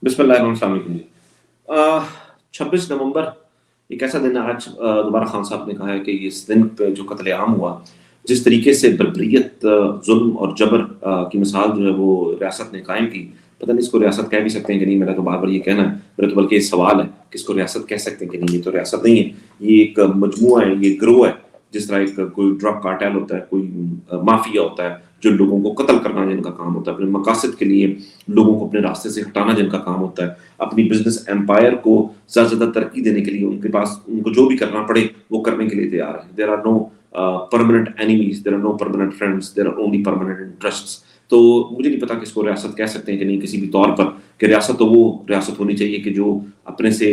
بسم اللہ الرحمن الرحیم جی 26 نومبر ایک ایسا دن ہے. آج دوبارہ خان صاحب نے کہا ہے کہ اس دن پہ جو قتل عام ہوا، جس طریقے سے بربریت، ظلم اور جبر کی مثال جو ہے وہ ریاست نے قائم کی. پتہ نہیں اس کو ریاست کہہ بھی سکتے ہیں کہ نہیں، میرا تو بار بار یہ کہنا ہے، میرا تو بلکہ یہ سوال ہے کہ اس کو ریاست کہہ سکتے ہیں کہ نہیں. یہ تو ریاست نہیں ہے، یہ ایک مجموعہ ہے، یہ گروہ ہے. جس طرح ایک کوئی ڈرگ کارٹیل ہوتا ہے، کوئی مافیا ہوتا ہے جو لوگوں کو قتل کرنا جن کا کام ہوتا ہے، اپنے مقاصد کے لیے لوگوں کو اپنے راستے سے ہٹانا جن کا کام ہوتا ہے، اپنی بزنس ایمپائر کو زیادہ سے زیادہ ترقی دینے کے لیے ان کے پاس ان کو جو بھی کرنا پڑے وہ کرنے کے لیے تیار ہے. There are no permanent enemies, there are no permanent friends, there are only permanent interests. تو مجھے نہیں پتا کہ اس کو ریاست کہہ سکتے ہیں کہ نہیں کسی بھی طور پر، کہ ریاست تو وہ ریاست ہونی چاہیے کہ جو اپنے سے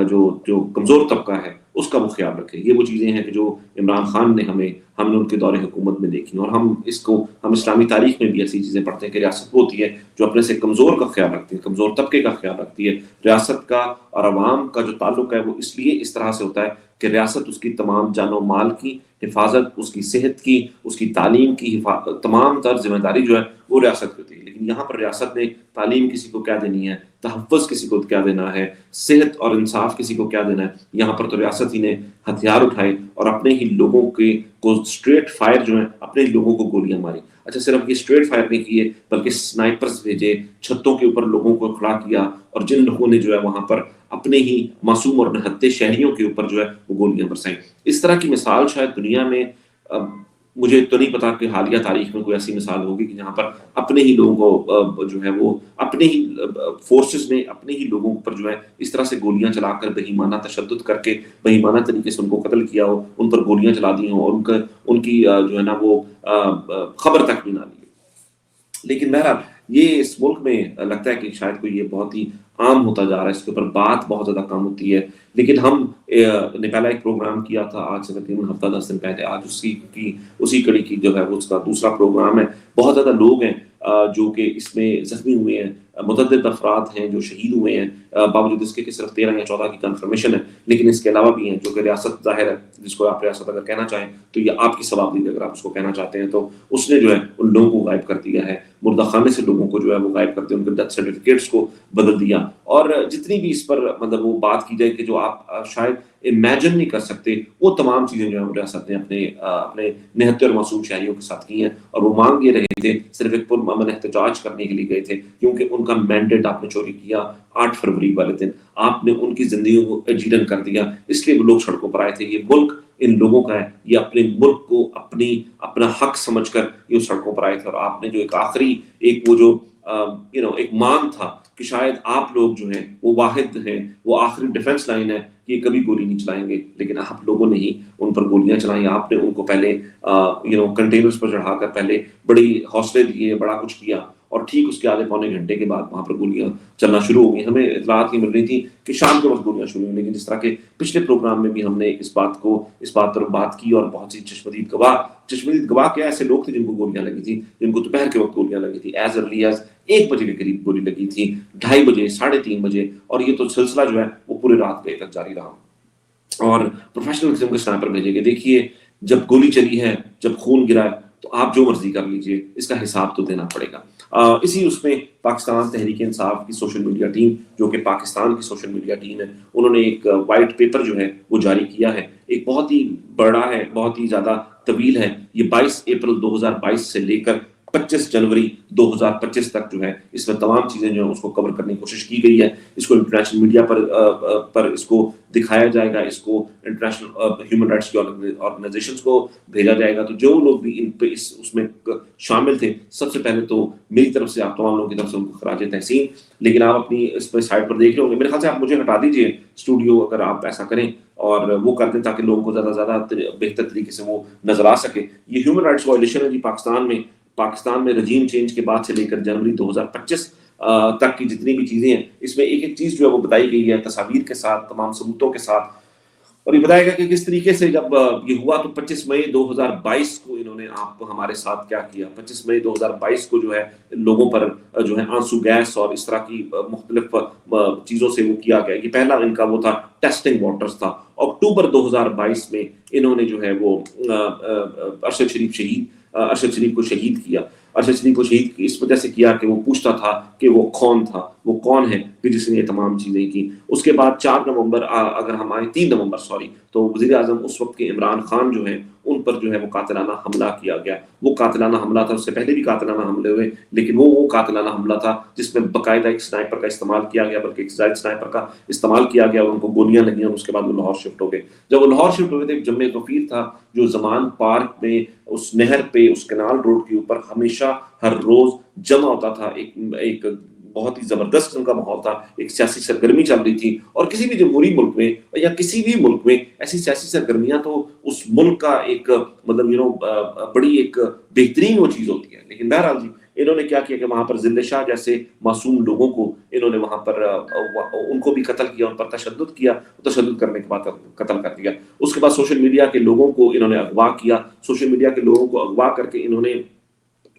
جو کمزور طبقہ ہے اس کا وہ خیال رکھے. یہ وہ چیزیں ہیں کہ جو عمران خان نے ہم نے ان کے دور حکومت میں دیکھی، اور ہم اسلامی تاریخ میں بھی ایسی چیزیں پڑھتے ہیں کہ ریاست وہ ہوتی ہے جو اپنے سے کمزور کا خیال رکھتی ہے، کمزور طبقے کا خیال رکھتی ہے. ریاست کا اور عوام کا جو تعلق ہے وہ اس لیے اس طرح سے ہوتا ہے کہ ریاست اس کی تمام جان و مال کی حفاظت، اس کی صحت کی، اس کی تعلیم کی تمام تر ذمہ داری جو ہے وہ ریاست کی ہوتی ہے. لیکن یہاں پر ریاست نے تعلیم کسی کو کیا دینی ہے، تحفظ کسی کو کیا دینا ہے، صحت اور انصاف کسی کو کیا دینا ہے. یہاں پر تو ریاست ہی نے ہتھیار اٹھائے اور اپنے ہی لوگوں کو اسٹریٹ فائر جو ہے اپنے لوگوں کو گولیاں ماری. اچھا، صرف یہ اسٹریٹ فائر نہیں کیے بلکہ سنائپرز بھیجے، چھتوں کے اوپر لوگوں کو کھڑا کیا، اور جن لوگوں نے جو ہے وہاں پر اپنے ہی معصوم اور نہتے شہریوں کے اوپر جو ہے وہ گولیاں برسائیں. اس طرح کی مثال شاید دنیا میں مجھے تو نہیں پتا کہ حالیہ تاریخ میں کوئی ایسی مثال ہوگی کہ جہاں پر اپنے ہی لوگوں کو جو ہے وہ اپنے ہی فورسز نے اپنے ہی لوگوں پر جو ہے اس طرح سے گولیاں چلا کر بہیمانہ تشدد کر کے بہیمانہ طریقے سے ان کو قتل کیا ہو، ان پر گولیاں چلا دی ہوں اور ان کی جو ہے نا وہ خبر تک بھی نہ لی. لیکن بہرحال یہ اس ملک میں لگتا ہے کہ شاید کوئی یہ بہت ہی عام ہوتا جا رہا ہے، اس کے اوپر بات بہت زیادہ کم ہوتی ہے. لیکن ہم نے پہلا ایک پروگرام کیا تھا آج سے تقریباً ہفتہ 10 دن پہلے، آج اسی کڑی کی جو ہے وہ اس کا دوسرا پروگرام ہے. بہت زیادہ لوگ ہیں جو کہ اس میں زخمی ہوئے ہیں، متعدد افراد ہیں جو شہید ہوئے ہیں، باوجود اس کے کہ صرف 13 یا 14 کی کنفرمیشن ہے. لیکن اس کے علاوہ بھی ہیں جو کہ ریاست ظاہر ہے، جس کو آپ ریاست اگر کہنا چاہیں تو یہ آپ کی ثوابدید اگر آپ اس کو کہنا چاہتے ہیں تو اس نے جو ہے ان لوگوں کو غائب کر دیا ہے، مردہ خانے سے لوگوں کو جو ہے وہ غائب کرتے، ان کے ڈیتھ سرٹیفکیٹس کو بدل دیا. اور جتنی بھی اس پر مطلب وہ بات کی جائے کہ جو آپ شاید امیجن نہیں کر سکتے، وہ تمام چیزیں جو ہیں ریاست نے اپنے نہتے اور معصوم شہریوں کے ساتھ کی ہیں. اور وہ مانگ یہ رہے تھے، صرف ایک پرامن احتجاج کرنے کے لیے گئے تھے، کیونکہ ان کا مینڈیٹ آپ نے چوری کیا 8 فروری والے دن. آپ نے ان کی زندگیوں کو اجیرن کر دیا، اس لیے وہ لوگ سڑکوں پر آئے تھے. یہ ملک ان لوگوں کا ہے، یہ اپنے ملک کو اپنا حق سمجھ کر یہ سڑکوں پر آئے تھے. اور آپ نے جو ایک آخری وہ جو ایک مانگ تھا کہ شاید آپ لوگ جو ہیں وہ واحد ہیں، وہ آخری ڈیفنس لائن ہے کہ یہ کبھی گولی نہیں چلائیں گے. لیکن آپ لوگوں نے ہی ان پر گولیاں چلائیں. آپ نے ان کو پہلے کنٹینرز پر چڑھا کر پہلے بڑی حوصلے دیے، بڑا کچھ کیا، اور ٹھیک اس کے آدھے پونے گھنٹے کے بعد وہاں پر گولیاں چلنا شروع ہو گئی. ہمیں اطلاعات یہ مل رہی تھی کہ شام کے وقت گولیاں شروع ہوئی. لیکن جس طرح کے پچھلے پروگرام میں بھی ہم نے اس بات پر بات کی، اور بہت سی چشمدید گواہ کیا ایسے لوگ تھے جن کو گولیاں لگی تھی، جن کو دوپہر کے وقت گولیاں لگی تھی. ایز ارلی ایز 1 بجے کے قریب گولی لگی تھی، 2:30 بجے، 3:30 بجے، اور یہ تو سلسلہ جو ہے وہ پورے رات گئے تک جاری رہا. اور پروفیشنل قسم کے سنائپر بھیجے گئے. دیکھیے، جب گولی چلی ہے، جب خون گرا ہے، تو آپ جو مرضی کر لیجئے، اس کا حساب تو دینا پڑے گا. اسی اس میں پاکستان تحریک انصاف کی سوشل میڈیا ٹیم، جو کہ پاکستان کی سوشل میڈیا ٹیم ہے، انہوں نے ایک وائٹ پیپر جو ہے وہ جاری کیا ہے. ایک بہت ہی بڑا ہے، بہت ہی زیادہ طویل ہے. یہ 22 اپریل 2022 سے لے کر 25 جنوری 2025 تک جو ہے اس میں تمام چیزیں جو ہیں اس کو کور کرنے کی کوشش کی گئی ہے. اس کو انٹرنیشنل میڈیا پر اس کو دکھایا جائے گا، اس کو انٹرنیشنل ہیومن رائٹس کی آرگنائزیشنز کو بھیجا جائے گا. تو جو لوگ بھی اس میں شامل تھے، سب سے پہلے تو میری طرف سے، آپ تمام لوگوں کی طرف سے ان کو خراج تحسین. لیکن آپ اپنی اس پہ سائٹ پر دیکھ رہے ہوں گے، میرے خیال سے آپ مجھے ہٹا دیجئے اسٹوڈیو، اگر آپ ایسا کریں اور وہ کر دیں تاکہ لوگوں کو زیادہ زیادہ بہتر طریقے سے وہ نظر آ سکے. یہ ہیومن رائٹس وائلیشن ہے جی پاکستان میں رجیم چینج کے بعد سے لے کر جنوری 2025 تک کی جتنی بھی چیزیں ہیں، اس میں ایک چیز جو ہے وہ بتائی گئی ہے تصاویر کے ساتھ، تمام ثبوتوں کے ساتھ. اور یہ بتایا گیا کہ کس طریقے سے جب یہ ہوا تو 25 مئی 2022 کو انہوں نے آپ ہمارے ساتھ کیا کیا. 25 مئی 2022 کو جو ہے لوگوں پر جو ہے آنسو گیس اور اس طرح کی مختلف چیزوں سے وہ کیا گیا. یہ پہلا ان کا وہ تھا ٹیسٹنگ واٹرز تھا. اکتوبر 2022 میں انہوں نے جو ہے وہ ارشد شریف کو شہید کیا. ارشد شریف کو شہید اس وجہ سے کیا کہ وہ پوچھتا تھا کہ وہ کون تھا. وہ کون ہے کہ جس نے یہ تمام چیزیں کی. اس کے بعد 4 نومبر اگر ہم آئیں 3 نومبر سوری تو وزیر اعظم اس وقت کے عمران خان جو ہیں ان پر جو ہے وہ قاتلانہ حملہ کیا گیا. وہ قاتلانہ حملہ تھا، اس سے پہلے بھی قاتلانہ حملے ہوئے، لیکن وہ قاتلانہ حملہ تھا جس میں باقاعدہ ایک سنائپر کا استعمال کیا گیا، بلکہ ایک زائد سنائپر کا استعمال کیا گیا اور ان کو گولیاں لگیں اور اس کے بعد وہ لاہور شفٹ ہو گئے. جب وہ لاہور شفٹ ہوئے تھے، ایک جمع غفیر تھا جو زمان پارک میں اس نہر پہ اس کنال روڈ کے اوپر ہمیشہ ہر روز جمع ہوتا تھا. ایک بہت ہی زبردست قسم کا ماحول تھا، ایک سیاسی سرگرمی چل رہی تھی. اور کسی بھی جمہوری ملک میں یا کسی بھی ملک میں ایسی سیاسی سرگرمیاں تو اس ملک کا ایک مطلب بڑی ایک بہترین وہ چیز ہوتی ہے. لیکن بہرحال جی انہوں نے کیا کیا کہ وہاں پر ذل شاہ جیسے معصوم لوگوں کو انہوں نے وہاں پر ان کو بھی قتل کیا، ان پر تشدد کیا، تشدد کرنے کے بعد قتل کر دیا. اس کے بعد سوشل میڈیا کے لوگوں کو انہوں نے اغوا کیا، سوشل میڈیا کے لوگوں کو اغوا کر کے انہوں نے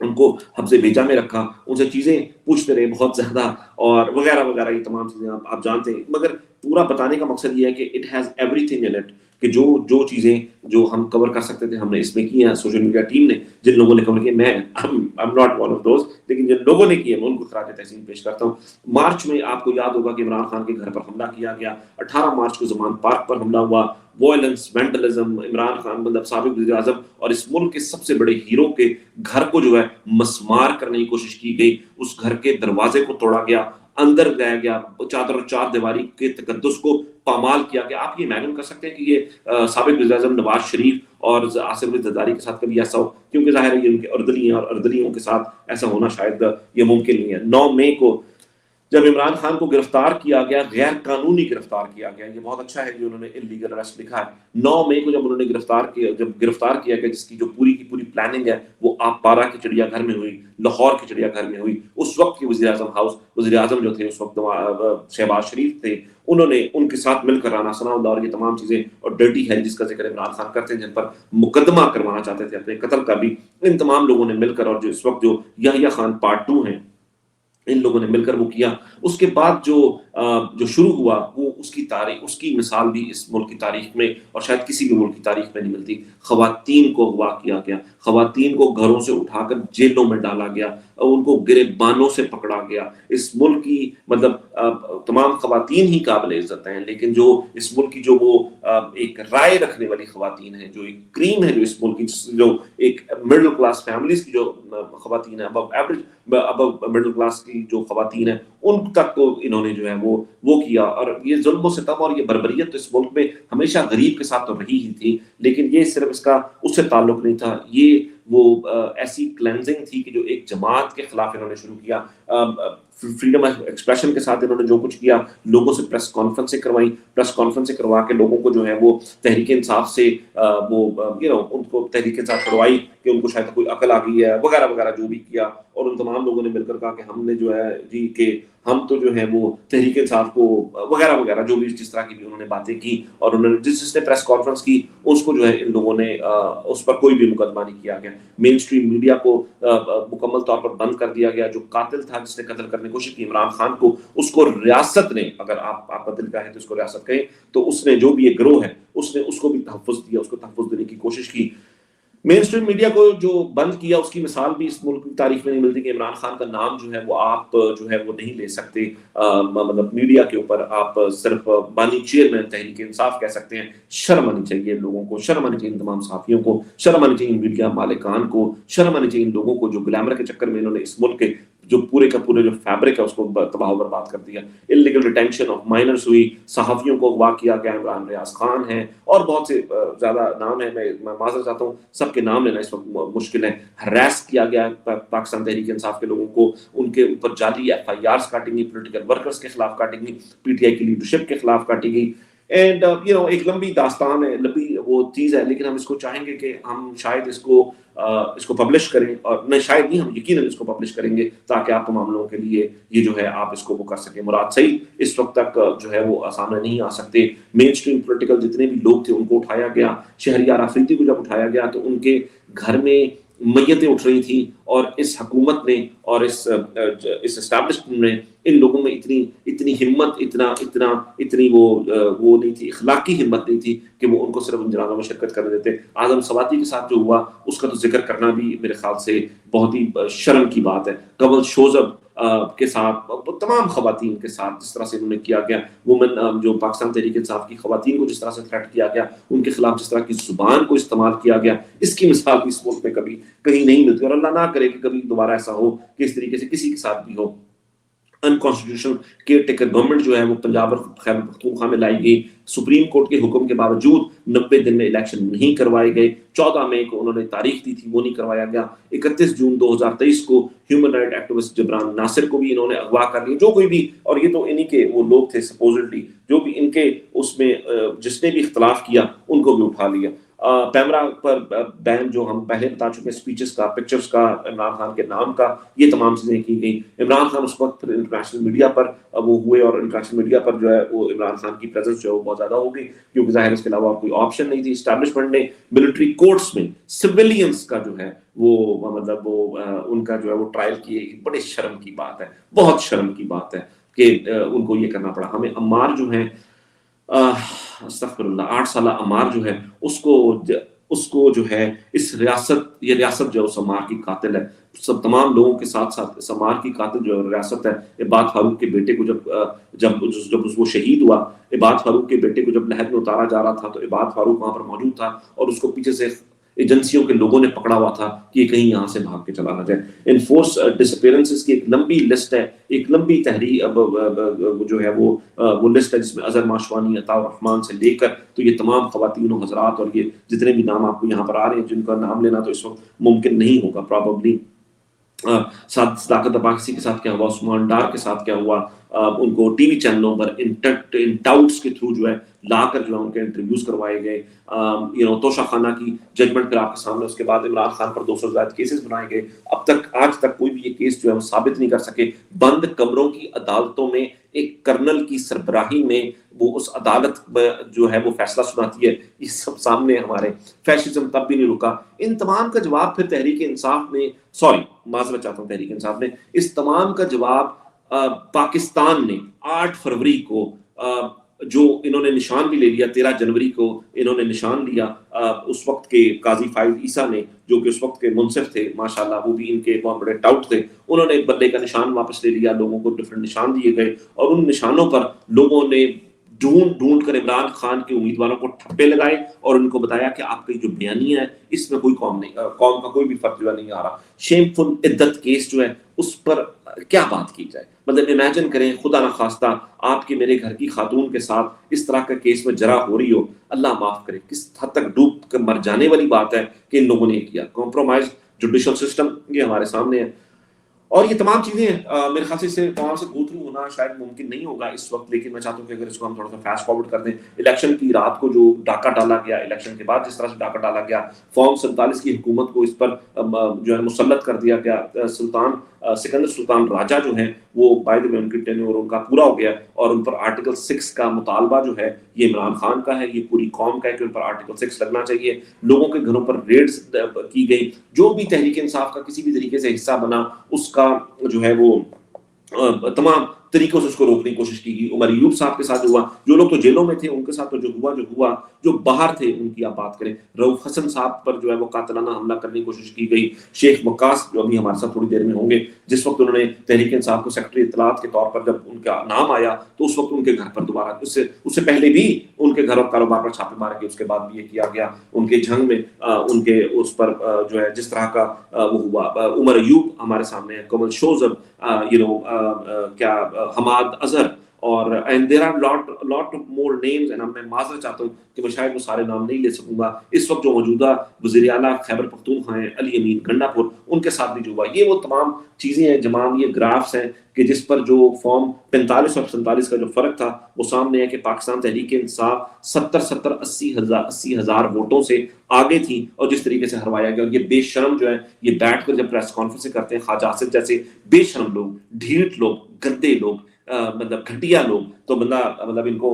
ان کو حبس بھیجا میں رکھا، ان سے چیزیں پوچھتے رہے بہت زیادہ اور وغیرہ وغیرہ. یہ تمام چیزیں آپ جانتے ہیں، مگر پورا بتانے کا مقصد یہ ہے کہ it has every thing in it, کہ جو چیزیں جو ہم کور کر سکتے تھے ہم نے اس میں کی ہیں. سوشل میڈیا ٹیم نے جن لوگوں نے کور کیا، میں I'm not one of those، لیکن جن لوگوں نے کیے میں ان کو خراج تحسین پیش کرتا ہوں. مارچ میں آپ کو یاد ہوگا کہ عمران خان کے گھر پر حملہ کیا گیا. 18 مارچ کو زمان پارک پر حملہ ہوا. وائلنس، وینڈلزم، عمران خان مطلب سابق وزیر اعظم اور اس ملک کے سب سے بڑے ہیرو کے گھر کو جو ہے مسمار کرنے کی کوشش کی گئی. اس گھر کے دروازے کو توڑا گیا، اندر گیا گیا، چادر اور چار دیواری کے تقدس کو پامال کیا گیا. آپ یہ امیجن کر سکتے ہیں کہ یہ سابق وزیر اعظم نواز شریف اور آصف علی زرداری کے ساتھ کبھی ایسا ہو؟ کیونکہ ظاہر ہے یہ ان کے اردلی ہیں اور اردلیوں کے ساتھ ایسا ہونا شاید یہ ممکن نہیں ہے. 9 مئی کو جب عمران خان کو گرفتار کیا گیا، غیر قانونی گرفتار کیا گیا، یہ بہت اچھا ہے جو انہوں نے انلیگل اریسٹ لکھا ہے. 9 مئی کو جب انہوں نے گرفتار کیا گیا، جس کی جو پوری کی پوری پلاننگ ہے وہ آپ پارا کے چڑیا گھر میں ہوئی، لاہور کے چڑیا گھر میں ہوئی. اس وقت کے وزیر اعظم جو تھے اس وقت شہباز شریف تھے، انہوں نے ان کے ساتھ مل کر رانا ثناء اللہ اور یہ تمام چیزیں اور ڈرٹی ہیری جس کا ذکر عمران خان کرتے ہیں، جن پر مقدمہ کروانا چاہتے تھے اپنے قتل کا بھی، ان تمام لوگوں نے مل کر، اور جو اس وقت جو یحییٰ خان پارٹ 2 ہیں ان لوگوں نے مل کر وہ کیا. اس کے بعد جو شروع ہوا وہ اس کی تاریخ، اس کی مثال بھی اس ملک کی تاریخ میں اور شاید کسی بھی ملک کی تاریخ میں نہیں ملتی. خواتین کو اغوا کیا گیا، خواتین کو گھروں سے اٹھا کر جیلوں میں ڈالا گیا، ان کو گریبانوں سے پکڑا گیا. اس ملک کی مطلب تمام خواتین ہی قابل عزت ہیں، لیکن جو اس ملک کی جو وہ ایک رائے رکھنے والی خواتین ہیں، جو ایک کریم ہے جو اس ملک کی، جو ایک مڈل کلاس فیملیز کی جو خواتین ہیں، ابو مڈل کلاس کی جو خواتین ہیں، ان تک کو انہوں نے جو ہے وہ کیا. اور یہ ظلم و ستم اور یہ بربریت تو اس ملک میں ہمیشہ غریب کے ساتھ تو رہی ہی تھی، لیکن یہ صرف اس کا اس سے تعلق نہیں تھا. یہ وہ ایسی کلینزنگ تھی کہ جو ایک جماعت کے خلاف انہوں نے شروع کیا. فریڈم آف ایکسپریشن کے ساتھ انہوں نے جو کچھ کیا، لوگوں سے پریس کانفرنسیں کروائی، پریس کانفرنسیں کروا کے لوگوں کو جو ہے وہ تحریک انصاف سے وہ ان کو تحریک انصاف کروائی کہ ان کو شاید کوئی عقل آ گئی ہے وغیرہ وغیرہ جو بھی کیا. اور ان تمام لوگوں نے مل کر کہا کہ ہم نے جو ہے جی کہ ہم تو جو ہے وہ تحریک انصاف کو وغیرہ وغیرہ جو بھی جس طرح کی بھی انہوں نے باتیں کی. اور انہوں نے جس نے پریس کانفرنس کی اس کو جو ہے ان لوگوں نے اس پر کوئی بھی مقدمہ نہیں کیا گیا. مین اسٹریم میڈیا کو مکمل طور پر بند کر دیا گیا. جو قاتل تھا جس نے قتل کرنے کی کوشش کی عمران خان کو، اس کو ریاست نے، اگر آپ کا دل کا ہے تو اس کو ریاست کہیں، تو اس نے جو بھی یہ گروہ ہے اس نے اس کو بھی تحفظ دیا، اس کو تحفظ دینے کی کوشش کی. مین اسٹریم میڈیا کو جو بند کیا اس کی مثال بھی اس ملک کی تاریخ میں نہیں ملتی کہ عمران خان کا نام جو ہے وہ آپ جو ہے وہ نہیں لے سکتے مطلب میڈیا کے اوپر. آپ صرف بانی چیئرمین تحریک انصاف کہہ سکتے ہیں. شرم آنی چاہیے لوگوں کو، شرم آنی چاہیے تمام صحافیوں کو، شرم آنی چاہیے میڈیا مالکان کو، شرم آنی چاہیے ان لوگوں کو جو گلیمر کے چکر میں انہوں نے اس ملک کے جو پورے کا پورے جو فیبرک ہے اس کو تباہ و برباد کر دیا. انلیگل ڈیٹینشن آف مائنرز ہوئی، صحافیوں کو اغوا کیا گیا. عمران ریاض خان ہیں اور بہت سے زیادہ نام ہیں، میں معذرت چاہتا ہوں، سب کے نام لینا اس وقت مشکل ہے. ہراس کیا گیا پاکستان تحریک انصاف کے لوگوں کو، ان کے اوپر جعلی FIRs کاٹی گئی، پولیٹیکل ورکرز کے خلاف کاٹی گئی، PTI کی لیڈرشپ کے خلاف کاٹی گئی. اینڈ ایک لمبی داستان ہے، لمبی وہ چیز ہے، لیکن ہم اس کو چاہیں گے کہ ہم شاید اس کو پبلش کریں، اور نہیں شاید نہیں، ہم یقیناً اس کو پبلش کریں گے تاکہ آپ تمام لوگوں کے لیے یہ جو ہے آپ اس کو وہ کر سکیں. مراد سعید اس وقت تک جو ہے وہ سامنے نہیں آ سکتے. مین اسٹریم پولیٹیکل جتنے بھی لوگ تھے ان کو اٹھایا گیا. شہریار آفریدی کو جب اٹھایا گیا تو ان کے گھر میں میتیں اٹھ رہی تھیں، اور اس حکومت نے اور اس اسٹیبلشمنٹ نے ان لوگوں میں اتنی ہمت، اتنی وہ نہیں تھی، اخلاقی ہمت نہیں تھی کہ وہ ان کو صرف ان جنازوں میں شرکت کرنے دیتے. اعظم سواتی کے ساتھ جو ہوا اس کا تو ذکر کرنا بھی میرے خیال سے بہت ہی شرم کی بات ہے. کنول شوذب کے ساتھ، تمام خواتین کے ساتھ جس طرح سے انہوں نے کیا گیا، وومن جو پاکستان تحریک انصاف کی خواتین کو جس طرح سے تھریٹ کیا گیا، ان کے خلاف جس طرح کی زبان کو استعمال کیا گیا، اس کی مثال بھی اس ملک میں کبھی کہیں نہیں ملتی، اور اللہ نہ کرے کہ کبھی دوبارہ ایسا ہو کہ اس طریقے سے کسی کے ساتھ بھی ہو۔ انکانسٹیٹیوشنل کیئر ٹیکر گورنمنٹ جو ہے وہ پنجاب اور خیبر پختونخوا میں لائی گئی، سپریم کورٹ کے حکم کے باوجود 90 دن میں الیکشن نہیں کروائے گئے، 14 مئی کو انہوں نے تاریخ دی تھی وہ نہیں کروایا گیا، 31 جون 2023 کو ہیومن رائٹ ایکٹیوسٹ جبران ناصر کو بھی انہوں نے اغوا کر لیا، جو کوئی بھی، اور یہ تو انہی کے وہ لوگ تھے سپوزڈلی، جو بھی ان کے اس میں جس نے بھی اختلاف کیا ان کو بھی اٹھا لیا۔ پیمرا پر بین جو ہم پہلے بتا چکے، اسپیچز کا، پکچرز کا، عمران خان کے نام کا، یہ تمام چیزیں کی گئی۔ عمران خان اس وقت انٹرنیشنل میڈیا پر وہ ہوئے، اور انٹرنیشنل میڈیا پر جو ہے وہ عمران خان کی پریزنس جو ہے وہ بہت زیادہ ہو گئی، کیونکہ ظاہر اس کے علاوہ کوئی آپشن نہیں تھی۔ اسٹیبلشمنٹ نے ملٹری کورٹس میں سویلینز کا جو ہے وہ مطلب وہ ان کا جو ہے وہ ٹرائل کیے، بڑے شرم کی بات ہے، بہت شرم کی بات ہے کہ ان کو یہ کرنا پڑا۔ ہمیں عمار جو ہیں استغفر اللہ 8 سالہ عمار جو ہے اس کو جو ہے اس ریاست، یہ ریاست جو ہے اس عمار کی قاتل ہے، سب تمام لوگوں کے ساتھ ساتھ اس عمار کی قاتل جو ریاست ہے۔ عباد فاروق کے بیٹے کو جب وہ شہید ہوا، عباد فاروق کے بیٹے کو جب نہر میں اتارا جا رہا تھا تو عباد فاروق وہاں پر موجود تھا، اور اس کو پیچھے سے ایجنسیوں کے لوگوں نے پکڑا ہوا تھا کہ یہ کہیں یہاں سے بھاگ کے چلا نہ جائے۔ انفورس ڈسپیئرنسز کی ایک لمبی لسٹ ہے، ایک لمبی تحریر جو ہے وہ لسٹ ہے، جس میں اظہر ماشوانی، عطاء الرحمان سے لے کر تو یہ تمام خواتین و حضرات، اور یہ جتنے بھی نام آپ کو یہاں پر آ رہے ہیں جن کا نام لینا تو اس وقت ممکن نہیں ہوگا پراببلی۔ صداقت عباسی کے ساتھ کیا ہوا، عثمان ڈار کے ساتھ کیا ہوا، ان کو ٹی وی چینلوں پر ان ٹاؤٹس کے تھرو جو ہے لا کر جو ہے ان کے انٹرویوز کروائے گئے۔ توشہ خانہ کی ججمنٹ پھر آپ کے سامنے، اس کے بعد عمران خان پر 200 سے زائد کیسز بنائے گئے، اب تک آج تک کوئی بھی یہ کیس جو ہے وہ ثابت نہیں کر سکے۔ بند کمروں کی عدالتوں میں ایک کرنل کی سربراہی میں وہ اس عدالت میں جو ہے وہ فیصلہ سناتی ہے، یہ سب سامنے ہمارے۔ فیشزم تب بھی نہیں رکا۔ ان تمام کا جواب پھر تحریک انصاف نے، معذرت چاہتا ہوں، تحریک انصاف نے اس تمام کا جواب پاکستان نے 8 فروری کو جو انہوں نے نشان بھی لے لیا، 13 جنوری کو انہوں نے نشان لیا، اس وقت کے قاضی فائز عیسیٰ نے جو کہ اس وقت کے منصف تھے ماشاءاللہ، وہ بھی ان کے بہت بڑے ٹاؤٹ تھے، انہوں نے بلے کا نشان واپس لے لیا، لوگوں کو ڈفرنٹ نشان دیے گئے، اور ان نشانوں پر لوگوں نے ڈھونڈ کر عمران خان کے امیدواروں کو ٹھپے لگائے اور ان کو بتایا کہ آپ کی جو بیانیہ ہے اس میں کوئی قوم کا کوئی بھی فرق جو ہے نہیں آ رہا۔ شیم فل عدت کیس جو ہے اس پر کیا بات کی جائے، مطلب امیجن کریں خدا نخواستہ آپ کے میرے گھر کی خاتون کے ساتھ اس طرح کا کیس میں جرا ہو رہی ہو، اللہ معاف کرے، کس حد تک ڈوب کر مر جانے والی بات ہے کہ ان لوگوں نے کیا۔ کمپرومائز جوڈیشل سسٹم یہ ہمارے سامنے ہے، اور یہ تمام چیزیں میرے خیال سے تمام سے گو تھرو ہونا شاید ممکن نہیں ہوگا اس وقت، لیکن میں چاہتا ہوں کہ اگر اس کو ہم تھوڑا سا فاسٹ فارورڈ کر دیں۔ الیکشن کی رات کو جو ڈاکہ ڈالا گیا، الیکشن کے بعد جس طرح سے ڈاکہ ڈالا گیا، فارم 47 کی حکومت کو اس پر جو ہے مسلط کر دیا گیا۔ سکندر سلطان راجہ جو ہیں وہ بائی دی وے ان کی ٹینیور ان کا پورا ہو گیا، اور ان پر آرٹیکل 6 کا مطالبہ جو ہے یہ عمران خان کا ہے، یہ پوری قوم کا ہے کہ ان پر آرٹیکل 6 لگنا چاہیے۔ لوگوں کے گھروں پر ریڈز کی گئی، جو بھی تحریک انصاف کا کسی بھی طریقے سے حصہ بنا اس کا جو ہے وہ تمام طریقوں سے اس کو روکنے کی کوشش کی گئی۔ عمر ایوب صاحب کے ساتھ جو ہوا، جو لوگ تو جیلوں میں تھے ان کے ساتھ تو جو ہوا، جو باہر تھے ان کی آپ بات کریں، رؤف حسن صاحب پر جو ہے وہ قاتلانہ حملہ کرنے کی کوشش کی گئی۔ شیخ وقاص جو ابھی ہمارے ساتھ تھوڑی دیر میں ہوں گے، جس وقت انہوں نے تحریک انصاف کو سیکرٹری اطلاعات کے طور پر جب ان کا نام آیا تو اس وقت ان کے گھر پر دوبارہ اس سے پہلے بھی ان کے گھر اور کاروبار پر چھاپے مارے گئے، اس کے بعد بھی یہ کیا گیا۔ ان کے جنگ میں ان کے اس پر جو ہے جس طرح کا وہ ہوا، عمر ایوب ہمارے سامنے ہے، کمل شوزب، کیا حماد اظہر، اور and there are lot more names and میں معذرت چاہتا ہوں کہ میں شاید وہ سارے نام نہیں لے سکوں گا۔ اس وقت جو موجودہ وزیر اعلیٰ خیبر پختونخوا ہیں علی امین گنڈا پور، ان کے ساتھ بھی جو ہوا، یہ وہ تمام چیزیں ہیں، جمام یہ گرافس ہیں کہ جس پر جو فارم 45 اور 47 کا جو فرق تھا وہ سامنے ہے کہ پاکستان تحریک انصاف 80 ہزار ووٹوں سے آگے تھی، اور جس طریقے سے ہروایا گیا۔ اور یہ بے شرم جو ہے یہ بیٹھ کر جب پریس کانفرنس کرتے ہیں، خواجہ آصف جیسے بے شرم لوگ، ڈھیٹ لوگ، گندے لوگ، مطلب گھٹیا لوگ، تو بندہ مطلب ان کو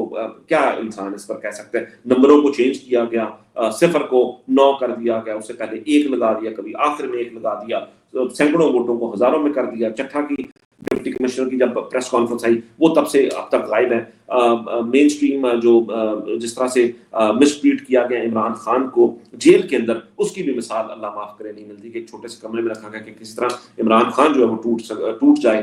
کیا انسان اس پر کہہ سکتے ہیں۔ نمبروں کو چینج کیا گیا، 0 کو 9 کر دیا گیا، اس سے پہلے 1 لگا دیا، کبھی آخر میں 1 لگا دیا، سینکڑوں ووٹوں کو ہزاروں میں کر دیا۔ چٹھا کی ڈپٹی کمشنر کی جب پریس کانفرنس آئی وہ تب سے اب تک غائب ہے۔ مین اسٹریم جو جس طرح سے مس ٹریٹ کیا گیا عمران خان کو جیل کے اندر، اس کی بھی مثال اللہ معاف کرے نہیں ملتی کہ ایک چھوٹے سے کمرے میں رکھا گیا کہ کس طرح عمران خان جو ہے وہ ٹوٹ جائے.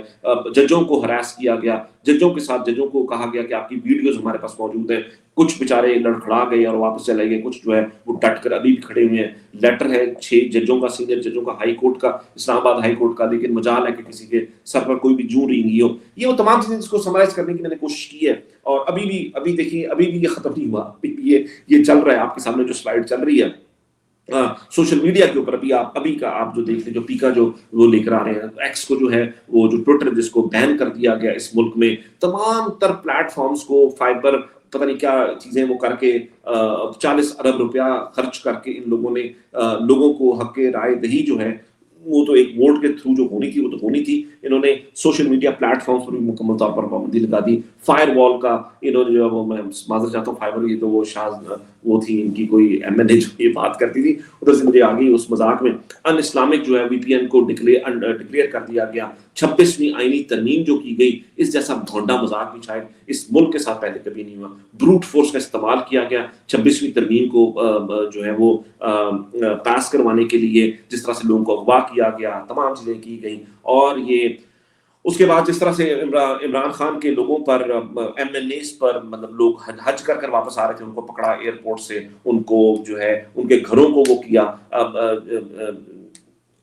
ججوں کو ہراس کیا گیا، ججوں کے ساتھ ججوں کو کہا گیا کہ آپ کی ویڈیوز ہمارے پاس موجود ہیں. کچھ بیچارے لڑکھڑا گئے اور واپس چلے گئے، کچھ جو ہے وہ ڈٹ کر ابھی بھی کھڑے ہوئے ہیں. لیٹر ہے 6 ججوں کا، سینئر ججوں کا، ہائی کورٹ کا، اسلام آباد ہائی کورٹ کا، لیکن مجال ہے کہ کسی کے سر پر کوئی بھی جوں رینگی ہو. یہ وہ تمام چیزیں جس کو سمرائز کرنے کی میں نے کوشش کی ہے. اور ابھی دیکھیے ابھی بھی یہ ختم نہیں ہوا، یہ چل رہا ہے. آپ کے سامنے جو سلائڈ چل رہی ہے سوشل میڈیا کے اوپر، ابھی کا آپ جو دیکھ لیں، جو پیکا جو وہ لے کر آ رہے ہیں، ایکس کو جو ہے وہ جو ٹویٹر جس کو بین کر دیا گیا اس ملک میں، تمام تر پلیٹ فارمز کو فائبر پتہ نہیں کیا چیزیں وہ کر کے 40 ارب روپیہ خرچ کر کے ان لوگوں نے لوگوں کو حق رائے دہی جو ہے وہ تو ایک ووٹ کے تھرو جو ہونی تھی وہ تو ہونی تھی. انہوں نے سوشل میڈیا پلیٹ فارمز پر بھی مکمل طور پر پابندی لگا دی. فائر وال کا انہوں نے جو ہے وہ، میں معذرت چاہتا ہوں، فائبر یہ تو وہ شاذ وہ تھی ان کی کوئی ایم این اے جو یہ بات کرتی تھی، ادھر سے مجھے آ گئی اس مذاق میں. ان اسلامک جو ہے وی پی این کو ڈکلیئر کر دیا گیا. 26ویں آئینی ترمیم جو کی گئی، اس جیسا بھونڈا مذاق بھی شاید اس ملک کے ساتھ پہلے کبھی نہیں ہوا. بروٹ فورس کا استعمال کیا گیا 26ویں ترمیم کو جو ہے وہ پاس کروانے کے لیے، جس طرح سے لوگوں کو اغوا کیا گیا، تمام چیزیں کی گئی. اور یہ اس کے بعد جس طرح سے عمران خان کے لوگوں پر، ایم این ایز پر، مطلب لوگ حج کر کر واپس آ رہے تھے، ان کو پکڑا ایئرپورٹ سے، ان کو جو ہے ان کے گھروں کو وہ کیا.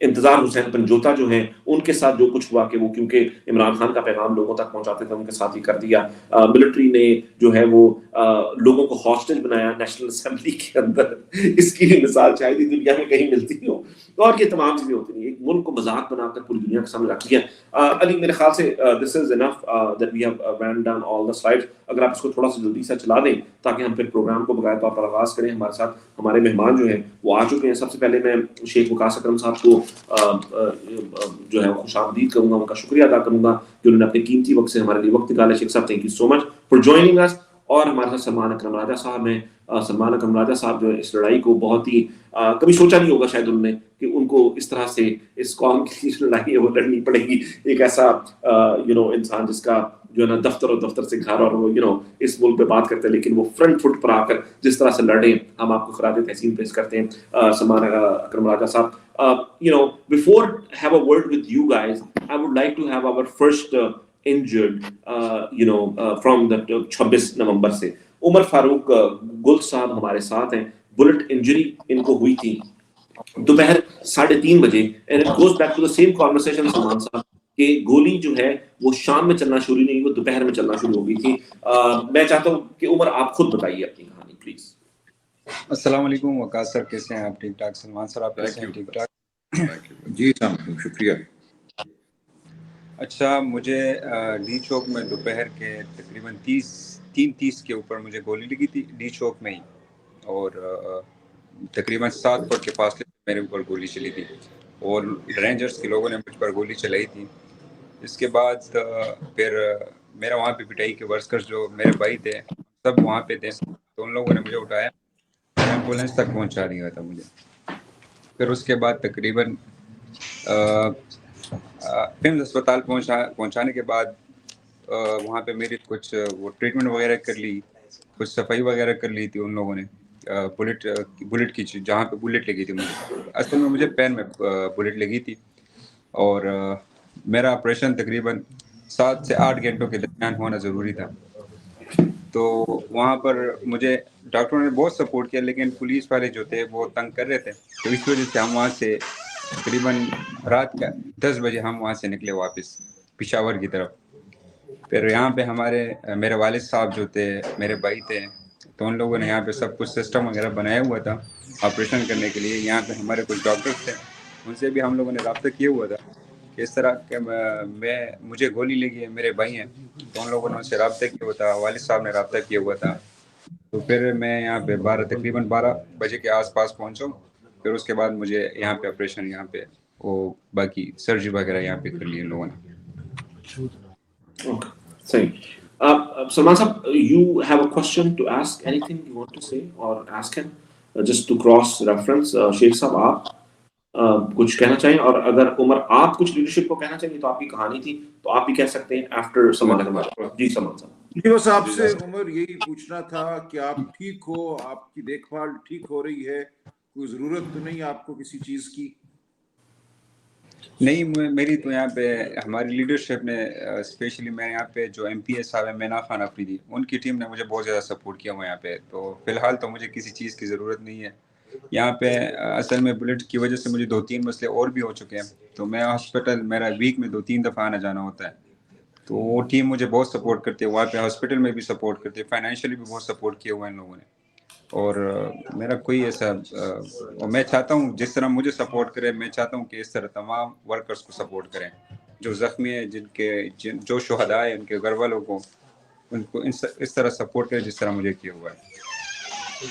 انتظار حسین پنجوتا جو ہیں ان کے ساتھ جو کچھ ہوا کہ وہ کیونکہ عمران خان کا پیغام لوگوں تک پہنچاتے تھے، ان کے ساتھ ہی کر دیا. ملٹری نے جو ہے وہ لوگوں کو ہاسٹیج بنایا نیشنل اسمبلی کے اندر. اس کی بھی مثال شاید ہی دنیا میں کہیں ملتی ہو. اور یہ تمام چیزیں ہوتی ہیں، ایک ملک کو مذاق بنا کر پوری دنیا کے سامنے رکھ دیا. علی میرے خیال سے this is enough that we have run down all the slides. اگر آپ اس کو تھوڑا سا جلدی سے چلا دیں تاکہ ہم پھر پروگرام کو بغیر طور پر آغاز کریں. ہمارے ساتھ ہمارے مہمان جو ہیں وہ آ چکے ہیں. سب سے پہلے میں شیخ وقاص اکرم صاحب کو جو ہے خوش آمدید کروں گا، ان کا شکریہ ادا کروں گا کہ انہوں نے اپنے قیمتی وقت سے ہمارے لیے وقت نکالا. شیخ صاحب thank you so much for joining us. اور ہمارے ساتھ سلمان اکرم راجہ صاحب ہیں. سلمان اکرم راجہ صاحب جو ہے اس لڑائی کو بہت ہی کبھی سوچا نہیں ہوگا شاید انہوں نے کہ ان کو اس طرح سے اس قوم کی لڑائی ہے وہ لڑنی پڑے گی. ایک ایسا انسان جس کا جو ہے نا دفتر اور دفتر سے گھر اور وہ اس ملک پہ بات کرتے ہیں، لیکن وہ فرنٹ فٹ پر آ کر جس طرح سے لڑے، ہم آپ کو خراج تحسین پیش کرتے ہیں. سلمان اکرم راجہ صاحب, before have a word with you guys, I would like to have our first injured from the 26 نومبر سے. عمر فاروق گل صاحب ہمارے ساتھ ہیں. بلٹ انجری ان کو ہوئی تھی دوپہر 3:30 بجے. and it goes back to the same conversation Salman صاحب کہ گولی جو ہے وہ شام میں چلنا شروع نہیں، وہ دوپہر میں چلنا شروع ہو گئی تھی. میں چاہتا ہوں کہ عمر آپ خود بتائیے اپنی کہانی پلیز. السلام علیکم وقاص سر، کیسے ہیں آپ؟ ٹھیک ٹھاک. سلمان سر آپ کیسے ہیں؟ ٹھیک ٹھاک. جی صاحب شکریہ. اچھا، مجھے ڈی چوک میں دوپہر کے تقریباً 3:30 کے اوپر مجھے گولی لگی تھی ڈی چوک میں ہی، اور تقریباً 7 فٹ کے فاصلے میرے اوپر گولی چلی تھی اور رینجرز کے لوگوں نے مجھ پر گولی چلائی تھی. اس کے بعد پھر میرا وہاں پہ پٹائی کے ورکرز جو میرے بھائی تھے سب وہاں پہ تھے، تو ان لوگوں نے مجھے اٹھایا، ایمبولینس تک پہنچا دیا تھا مجھے. پھر اس کے بعد تقریباً پمز اسپتال پہنچانے کے بعد وہاں پہ میری کچھ وہ ٹریٹمنٹ وغیرہ کر لی، کچھ صفائی وغیرہ کر لی تھی ان لوگوں نے. بلٹ کی جہاں پہ بلٹ لگی تھی اصل میں مجھے پین میں بلٹ لگی تھی، اور میرا آپریشن تقریباً 7 سے 8 گھنٹوں کے درمیان ہونا ضروری تھا. تو وہاں پر مجھے ڈاکٹروں نے بہت سپورٹ کیا، لیکن پولیس والے جو تھے وہ تنگ کر رہے تھے، تو اس وجہ سے ہم وہاں سے تقریباً رات کا 10 بجے ہم وہاں سے نکلے واپس پشاور کی طرف. پھر یہاں پہ میرے والد صاحب جو تھے، میرے بھائی تھے، تو ان لوگوں نے یہاں پہ سب کچھ سسٹم وغیرہ بنایا ہوا تھا آپریشن کرنے کے لیے. یہاں پہ ہمارے کچھ ڈاکٹرز تھے، ان سے بھی ہم لوگوں نے رابطہ کیا ہوا تھا کہ اس طرح کہ مجھے گولی لگی ہے، میرے بھائی ہیں، تو ان لوگوں نے ان سے رابطہ کیا ہوا تھا، والد صاحب نے رابطہ کیا ہوا تھا. تو پھر میں یہاں پہ تقریباً 12 بجے کے آس پاس پہنچا. پھر اس کے بعد مجھے یہاں پہ آپریشن، یہاں پہ وہ باقی سرجری وغیرہ یہاں پہ کر لی ان لوگوں نے. صحیح. Salman sahab, you have a question to ask, anything you want to say or ask him, just to cross reference. Sheikh صاحب آپ کچھ کہنا چاہیں، اور اگر عمر آپ کچھ لیڈرشپ کو کہنا چاہیں تو آپ کی کہانی تھی تو آپ بھی کہہ سکتے ہیں after سلمان. جی سلمان صاحب. جی بس آپ سے عمر یہی پوچھنا تھا کہ آپ ٹھیک ہو, آپ کی دیکھ بھال ٹھیک ہو رہی ہے, کوئی ضرورت تو نہیں آپ کو کسی چیز کی؟ نہیں, میری تو یہاں پہ ہماری لیڈرشپ نے اسپیشلی میں یہاں پہ جو ایم پی ایس صاحب ہیں مینا خان افریدی, ان کی ٹیم نے مجھے بہت زیادہ سپورٹ کیا ہوا یہاں پہ. تو فی الحال تو مجھے کسی چیز کی ضرورت نہیں ہے یہاں پہ. اصل میں بلٹ کی وجہ سے مجھے 2-3 مسئلے اور بھی ہو چکے ہیں, تو میں ہاسپٹل, میرا ویک میں 2-3 دفعہ آنا جانا ہوتا ہے. تو وہ ٹیم مجھے بہت سپورٹ کرتی ہے وہاں پہ, ہاسپٹل میں بھی سپورٹ کرتی ہے, فائنینشلی بھی بہت سپورٹ کیا ہوا ہے ان لوگوں نے. اور میرا کوئی ایسا, اور میں چاہتا ہوں جس طرح مجھے سپورٹ کرے, میں چاہتا ہوں کہ اس طرح تمام ورکرز کو سپورٹ کریں جو زخمی ہیں, جو شہداء ہیں, ان کے گھر والوں کو, ان کو اس طرح سپورٹ کریں جس طرح مجھے کیا ہوا ہے.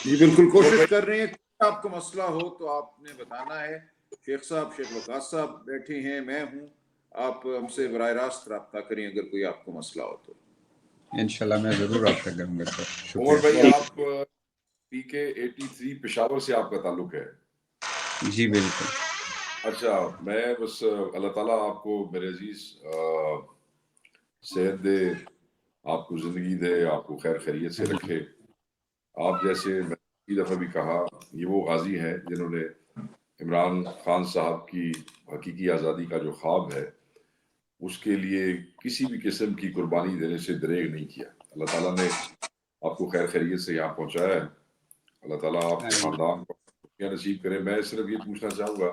جی بالکل کوشش کر رہے ہیں. آپ کو مسئلہ ہو تو آپ نے بتانا ہے. شیخ صاحب, شیخ وقاص صاحب بیٹھے ہیں, میں ہوں, آپ ہم سے براہ راست رابطہ کریں اگر کوئی آپ کو مسئلہ ہو تو. انشاءاللہ میں ضرور رابطہ کروں گا سر. عمر شکریہ. بھائی, آپ پی کے 83 پشاور سے آپ کا تعلق ہے؟ جی بالکل. اچھا, میں بس اللہ تعالیٰ آپ کو میرے عزیز صحت دے, آپ کو زندگی دے, آپ کو خیر خیریت سے رکھے. آپ جیسے میں نے دفعہ بھی کہا, یہ وہ غازی ہیں جنہوں نے عمران خان صاحب کی حقیقی آزادی کا جو خواب ہے اس کے لیے کسی بھی قسم کی قربانی دینے سے دریغ نہیں کیا. اللہ تعالیٰ نے آپ کو خیر خیریت سے یہاں پہنچایا ہے. اللہ تعالیٰ آپ کے خاندان کو نصیب کرے. میں صرف یہ پوچھنا چاہوں گا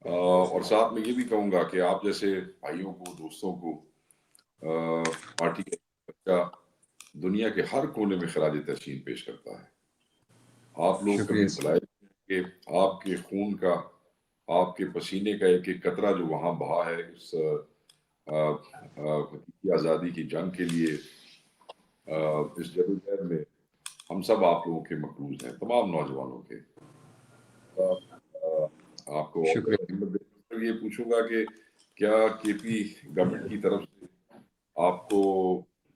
اور ساتھ میں یہ بھی کہوں گا کہ آپ جیسے بھائیوں کو, دوستوں کو, پارٹی کا بچہ دنیا کے ہر کونے میں خراج تحسین پیش کرتا ہے. آپ لوگ کبھی بھلائے کہ آپ کے خون کا, آپ کے پسینے کا ایک ایک قطرہ جو وہاں بہا ہے اس حقیقی آزادی کی جنگ کے لیے, اس جدوجہد میں ہم سب آپ لوگوں کے مقروض ہیں, تمام نوجوانوں کے. آپ کو یہ پوچھوں گا کہ کیا کے پی گورنمنٹ کی طرف سے آپ کو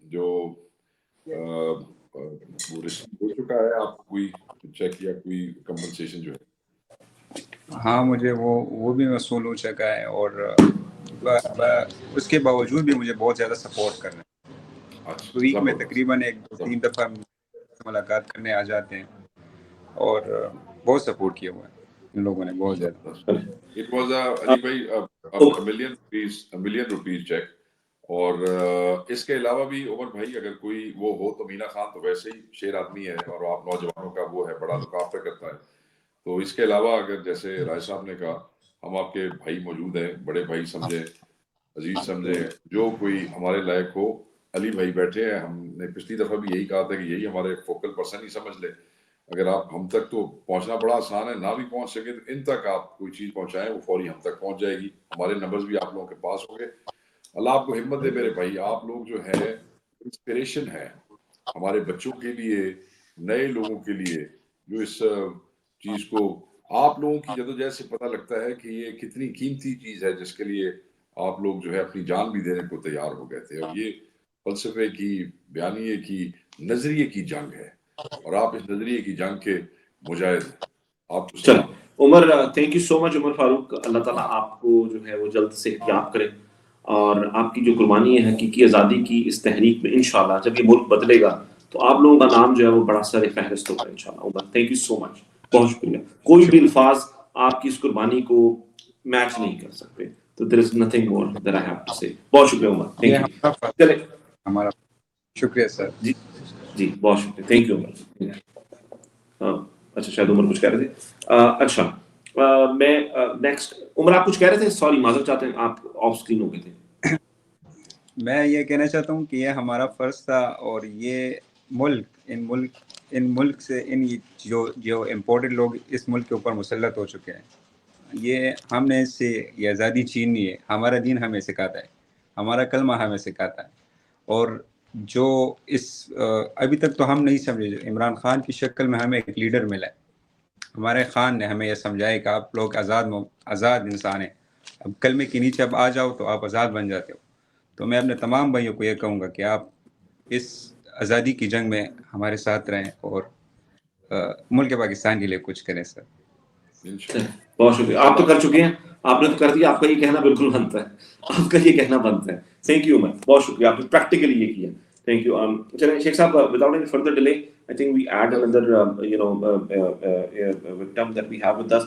جو وہ ریسیو ہو چکا ہے, آپ کو کوئی چیک یا کوئی کمپنسیشن جو ہے؟ ہاں, مجھے وہ بھی موصول ہو چکا ہے, اور اس کے باوجود بھی مجھے بہت زیادہ سپورٹ کر رہے ہیں. ویک میں تقریباً 1-2-3 دفعہ ملاقات کرنے آ جاتے ہیں, اور بہت سپورٹ کیا ہوا ہے ان لوگوں نے, بہت زیادہ. It was علی بھائی $1 million چیک. اور اس کے علاوہ بھی عمر بھائی اگر کوئی وہ ہو تو, مینا خان تو ویسے ہی شیر آدمی ہے اور آپ نوجوانوں کا وہ ہے, بڑا لک آفٹر کرتا ہے. تو اس کے علاوہ اگر جیسے رائے صاحب نے کہا, ہم آپ کے بھائی موجود ہیں, بڑے بھائی سمجھیں, عزیز سمجھیں, جو کوئی ہمارے لائق ہو. علی بھائی بیٹھے ہیں, ہم نے پچھلی دفعہ بھی یہی کہا تھا کہ یہی ہمارے فوکل پرسن ہی سمجھ لے. اگر آپ ہم تک تو پہنچنا بڑا آسان ہے, نہ بھی پہنچ سکے تو ان تک آپ کوئی چیز پہنچائیں, وہ فوری ہم تک پہنچ جائے گی. ہمارے نمبرز بھی آپ لوگوں کے پاس ہوں گے. اللہ آپ کو ہمت دے میرے بھائی. آپ لوگ جو ہے انسپریشن ہے ہمارے بچوں کے لیے, نئے لوگوں کے لیے, جو اس چیز کو آپ لوگوں کی جدوجہد سے پتہ لگتا ہے کہ یہ کتنی قیمتی چیز ہے جس کے لیے آپ لوگ جو ہے اپنی جان بھی دینے کو تیار ہو گئے تھے. اور یہ فلسفے کی, بیانیے کی, نظریے کی جنگ ہے, اور آپ اس نظریے کی جنگ کے مجاہد ہیں. آپ کو سلام. عمر, تھینک یو سو مچ عمر فاروق. اللہ تعالیٰ آپ کو جو ہے وہ جلد سے یاب کرے, اور آپ کی جو قربانی ہے حقیقی آزادی کی اس تحریک میں, انشاءاللہ جب یہ ملک بدلے گا تو آپ لوگوں کا نام جو ہے وہ بڑا سر فہرست ہوگا انشاءاللہ. عمر تھینک یو سو مچ, بہت شکریہ. کوئی بھی الفاظ آپ کی اس قربانی کو میچ نہیں کر سکتے. تو there is nothing more that I have to say. بہت شکریہ عمر, تھینک یو. چلے ہمارا شکریہ سر. جی جی بہت شکریہ, تھینک یو عمر. ہاں اچھا, شاید عمر کچھ کہہ رہے تھے. اچھا, میں نیکسٹ. عمر آپ کچھ کہہ رہے تھے, سوری معذرت چاہتے ہیں, آپ آف اسکرین ہو گئے تھے. میں یہ کہنا چاہتا ہوں کہ یہ ہمارا فرض تھا, اور یہ ان ملک سے ان جو امپورٹنٹ لوگ اس ملک کے اوپر مسلط ہو چکے ہیں, یہ ہم نے اس سے یہ آزادی چھیننی ہے. ہمارا دین ہمیں سکھاتا ہے, ہمارا کلمہ ہمیں سکھاتا ہے. اور جو ابھی تک تو ہم نہیں سمجھے, عمران خان کی شکل میں ہمیں ایک لیڈر ملا ہے. ہمارے خان نے ہمیں یہ سمجھایا کہ آپ لوگ آزاد انسان ہیں, اب کلمے کے نیچے اب آ جاؤ تو آپ آزاد بن جاتے ہو. تو میں اپنے تمام بھائیوں کو یہ کہوں گا کہ آپ اس آزادی کی جنگ میں ہمارے ساتھ رہیں, اور ملک پاکستان کے لیے کچھ کریں سر. بہت شکریہ. آپ تو کر چکے ہیں, آپ نے تو کر دیا. آپ کا یہ کہنا بالکل بنتا ہے, آپ کا یہ کہنا بنتا ہے. تھینک یو عمر, بہت شکریہ. آپ نے پریکٹیکلی یہ کیا. Thank you. Chalo, Sheikh Saab, without any further delay, I think we add another, victim that we have with us.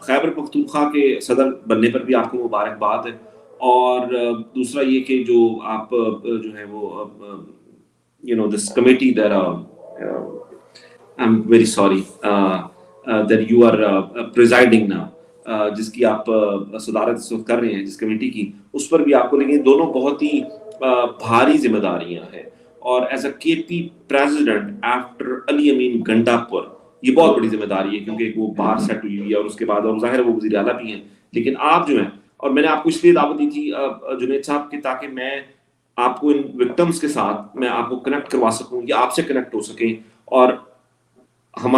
Khyber Pakhtunkhwa کے صدر بننے پر بھی آپ کو مبارکباد ہے، اور دوسرا یہ کہ جو آپ جو ہے وہ دس کمیٹی دیر I'm very sorry that you are presiding now، جس کی آپ صدارت اس وقت کر رہے ہیں جس کمیٹی کی، اس پر بھی آپ کو، لیکن دونوں بہت ہی بھاری ذمہ داریاں ہیں، اور ایز اے کے پی پریزیڈنٹ آفٹر علی امین گنڈاپور یہ بہت بڑی ذمہ داری ہے، کیونکہ وہ باہر سیٹ ہوئی ہوئی ہے، اور اس کے بعد اور ظاہر وہ وزیر اعلیٰ بھی ہیں، لیکن آپ جو ہیں، اور میں نے آپ کو اس لیے دعوت دی تھی جنید صاحب کہ تاکہ میں آپ کو ان وکٹمز کے ساتھ میں آپ کو کنیکٹ کروا سکوں یا آپ سے کنیکٹ ہو سکیں، اور ہم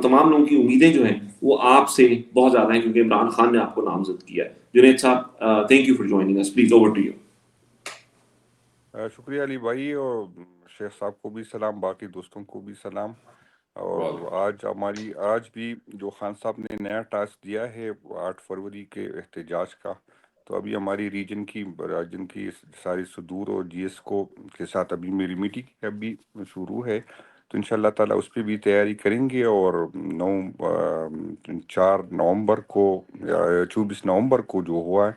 تمام لوگوں کی امیدیں جو ہیں وہ آپ سے بہت زیادہ ہیں، کیونکہ عمران خان نے آپ کو نامزد کیا ہے۔ جنید صاحب thank you for joining us, please over to you. شکریہ علی بھائی، اور شیخ صاحب کو بھی سلام، باقی دوستوں کو بھی سلام۔ اور آج بھی جو خان صاحب نے نیا ٹاسک دیا ہے 8 فروری کے احتجاج کا، تو ابھی ہماری ریجن کی ساری صدور اور جی ایس کو کے ساتھ ابھی میری میٹنگ ابھی شروع ہے، تو انشاءاللہ تعالیٰ اس پہ بھی تیاری کریں گے، اور 24 نومبر کو جو ہوا ہے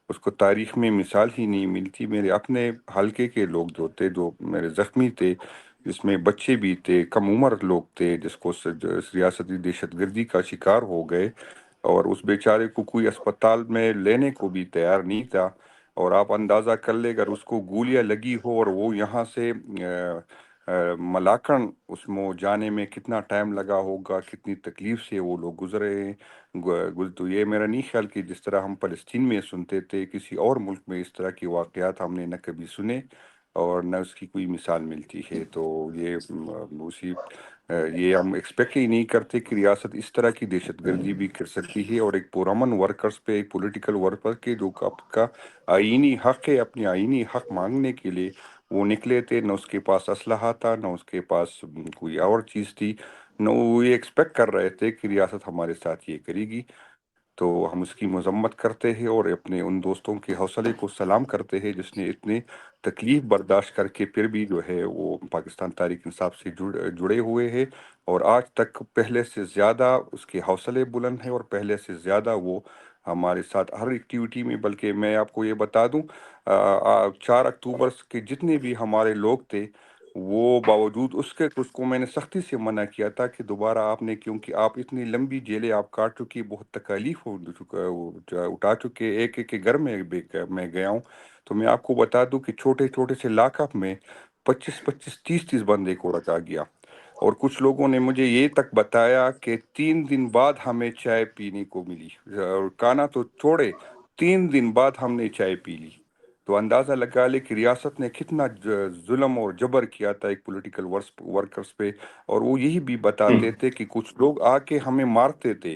اس کو تاریخ میں مثال ہی نہیں ملتی۔ میرے اپنے حلقے کے لوگ جو تھے، جو میرے زخمی تھے، جس میں بچے بھی تھے، کم عمر لوگ تھے، جس کو ریاستی دہشت گردی کا شکار ہو گئے، اور اس بیچارے کو کوئی اسپتال میں لینے کو بھی تیار نہیں تھا، اور آپ اندازہ کر لیں اگر اس کو گولیاں لگی ہو اور وہ یہاں سے ملاکن اس میں جانے میں کتنا ٹائم لگا ہوگا، کتنی تکلیف سے وہ لوگ گزرے ہیں۔ تو یہ میرا نہیں خیال کہ جس طرح ہم فلسطین میں سنتے تھے، کسی اور ملک میں اس طرح کے واقعات ہم نے نہ کبھی سنے اور نہ اس کی کوئی مثال ملتی ہے۔ تو یہ ہم ایکسپیکٹ ہی نہیں کرتے کہ ریاست اس طرح کی دہشت گردی بھی کر سکتی ہے، اور ایک پرامن ورکرز پہ، ایک پولیٹیکل ورکر کے جو آپ کا آئینی حق ہے، اپنی آئینی حق مانگنے کے لیے وہ نکلے تھے، نہ اس کے پاس اسلحہ تھا، نہ اس کے پاس کوئی اور چیز تھی، نہ وہ یہ ایکسپیکٹ کر رہے تھے کہ ریاست ہمارے ساتھ یہ کرے گی۔ تو ہم اس کی مذمت کرتے ہیں، اور اپنے ان دوستوں کے حوصلے کو سلام کرتے ہیں جس نے اتنے تکلیف برداشت کر کے پھر بھی جو ہے وہ پاکستان تحریک انصاف سے جڑے ہوئے ہیں، اور آج تک پہلے سے زیادہ اس کے حوصلے بلند ہیں، اور پہلے سے زیادہ وہ ہمارے ساتھ ہر ایکٹیویٹی میں، بلکہ میں آپ کو یہ بتا دوں 4 اکتوبر کے جتنے بھی ہمارے لوگ تھے، وہ باوجود اس کو میں نے سختی سے منع کیا تھا کہ دوبارہ آپ نے، کیونکہ آپ اتنی لمبی جیلیں آپ کاٹ چکی، بہت تکالیف اٹھا چکے، ایک گھر میں گیا ہوں، تو میں آپ کو بتا دوں کہ چھوٹے چھوٹے سے لاک اپ میں 25 30 بندے کو رکھا گیا، اور کچھ لوگوں نے مجھے یہ تک بتایا کہ 3 دن بعد ہمیں چائے پینے کو ملی، اور کھانا تو چھوڑے 3 دن بعد ہم نے چائے پی لی۔ تو اندازہ لگا لے کہ ریاست نے کتنا ظلم اور جبر کیا تھا ایک پولیٹیکل ورکرز پہ، اور وہ یہی بھی بتاتے تھے کہ کچھ لوگ آ کے ہمیں مارتے تھے،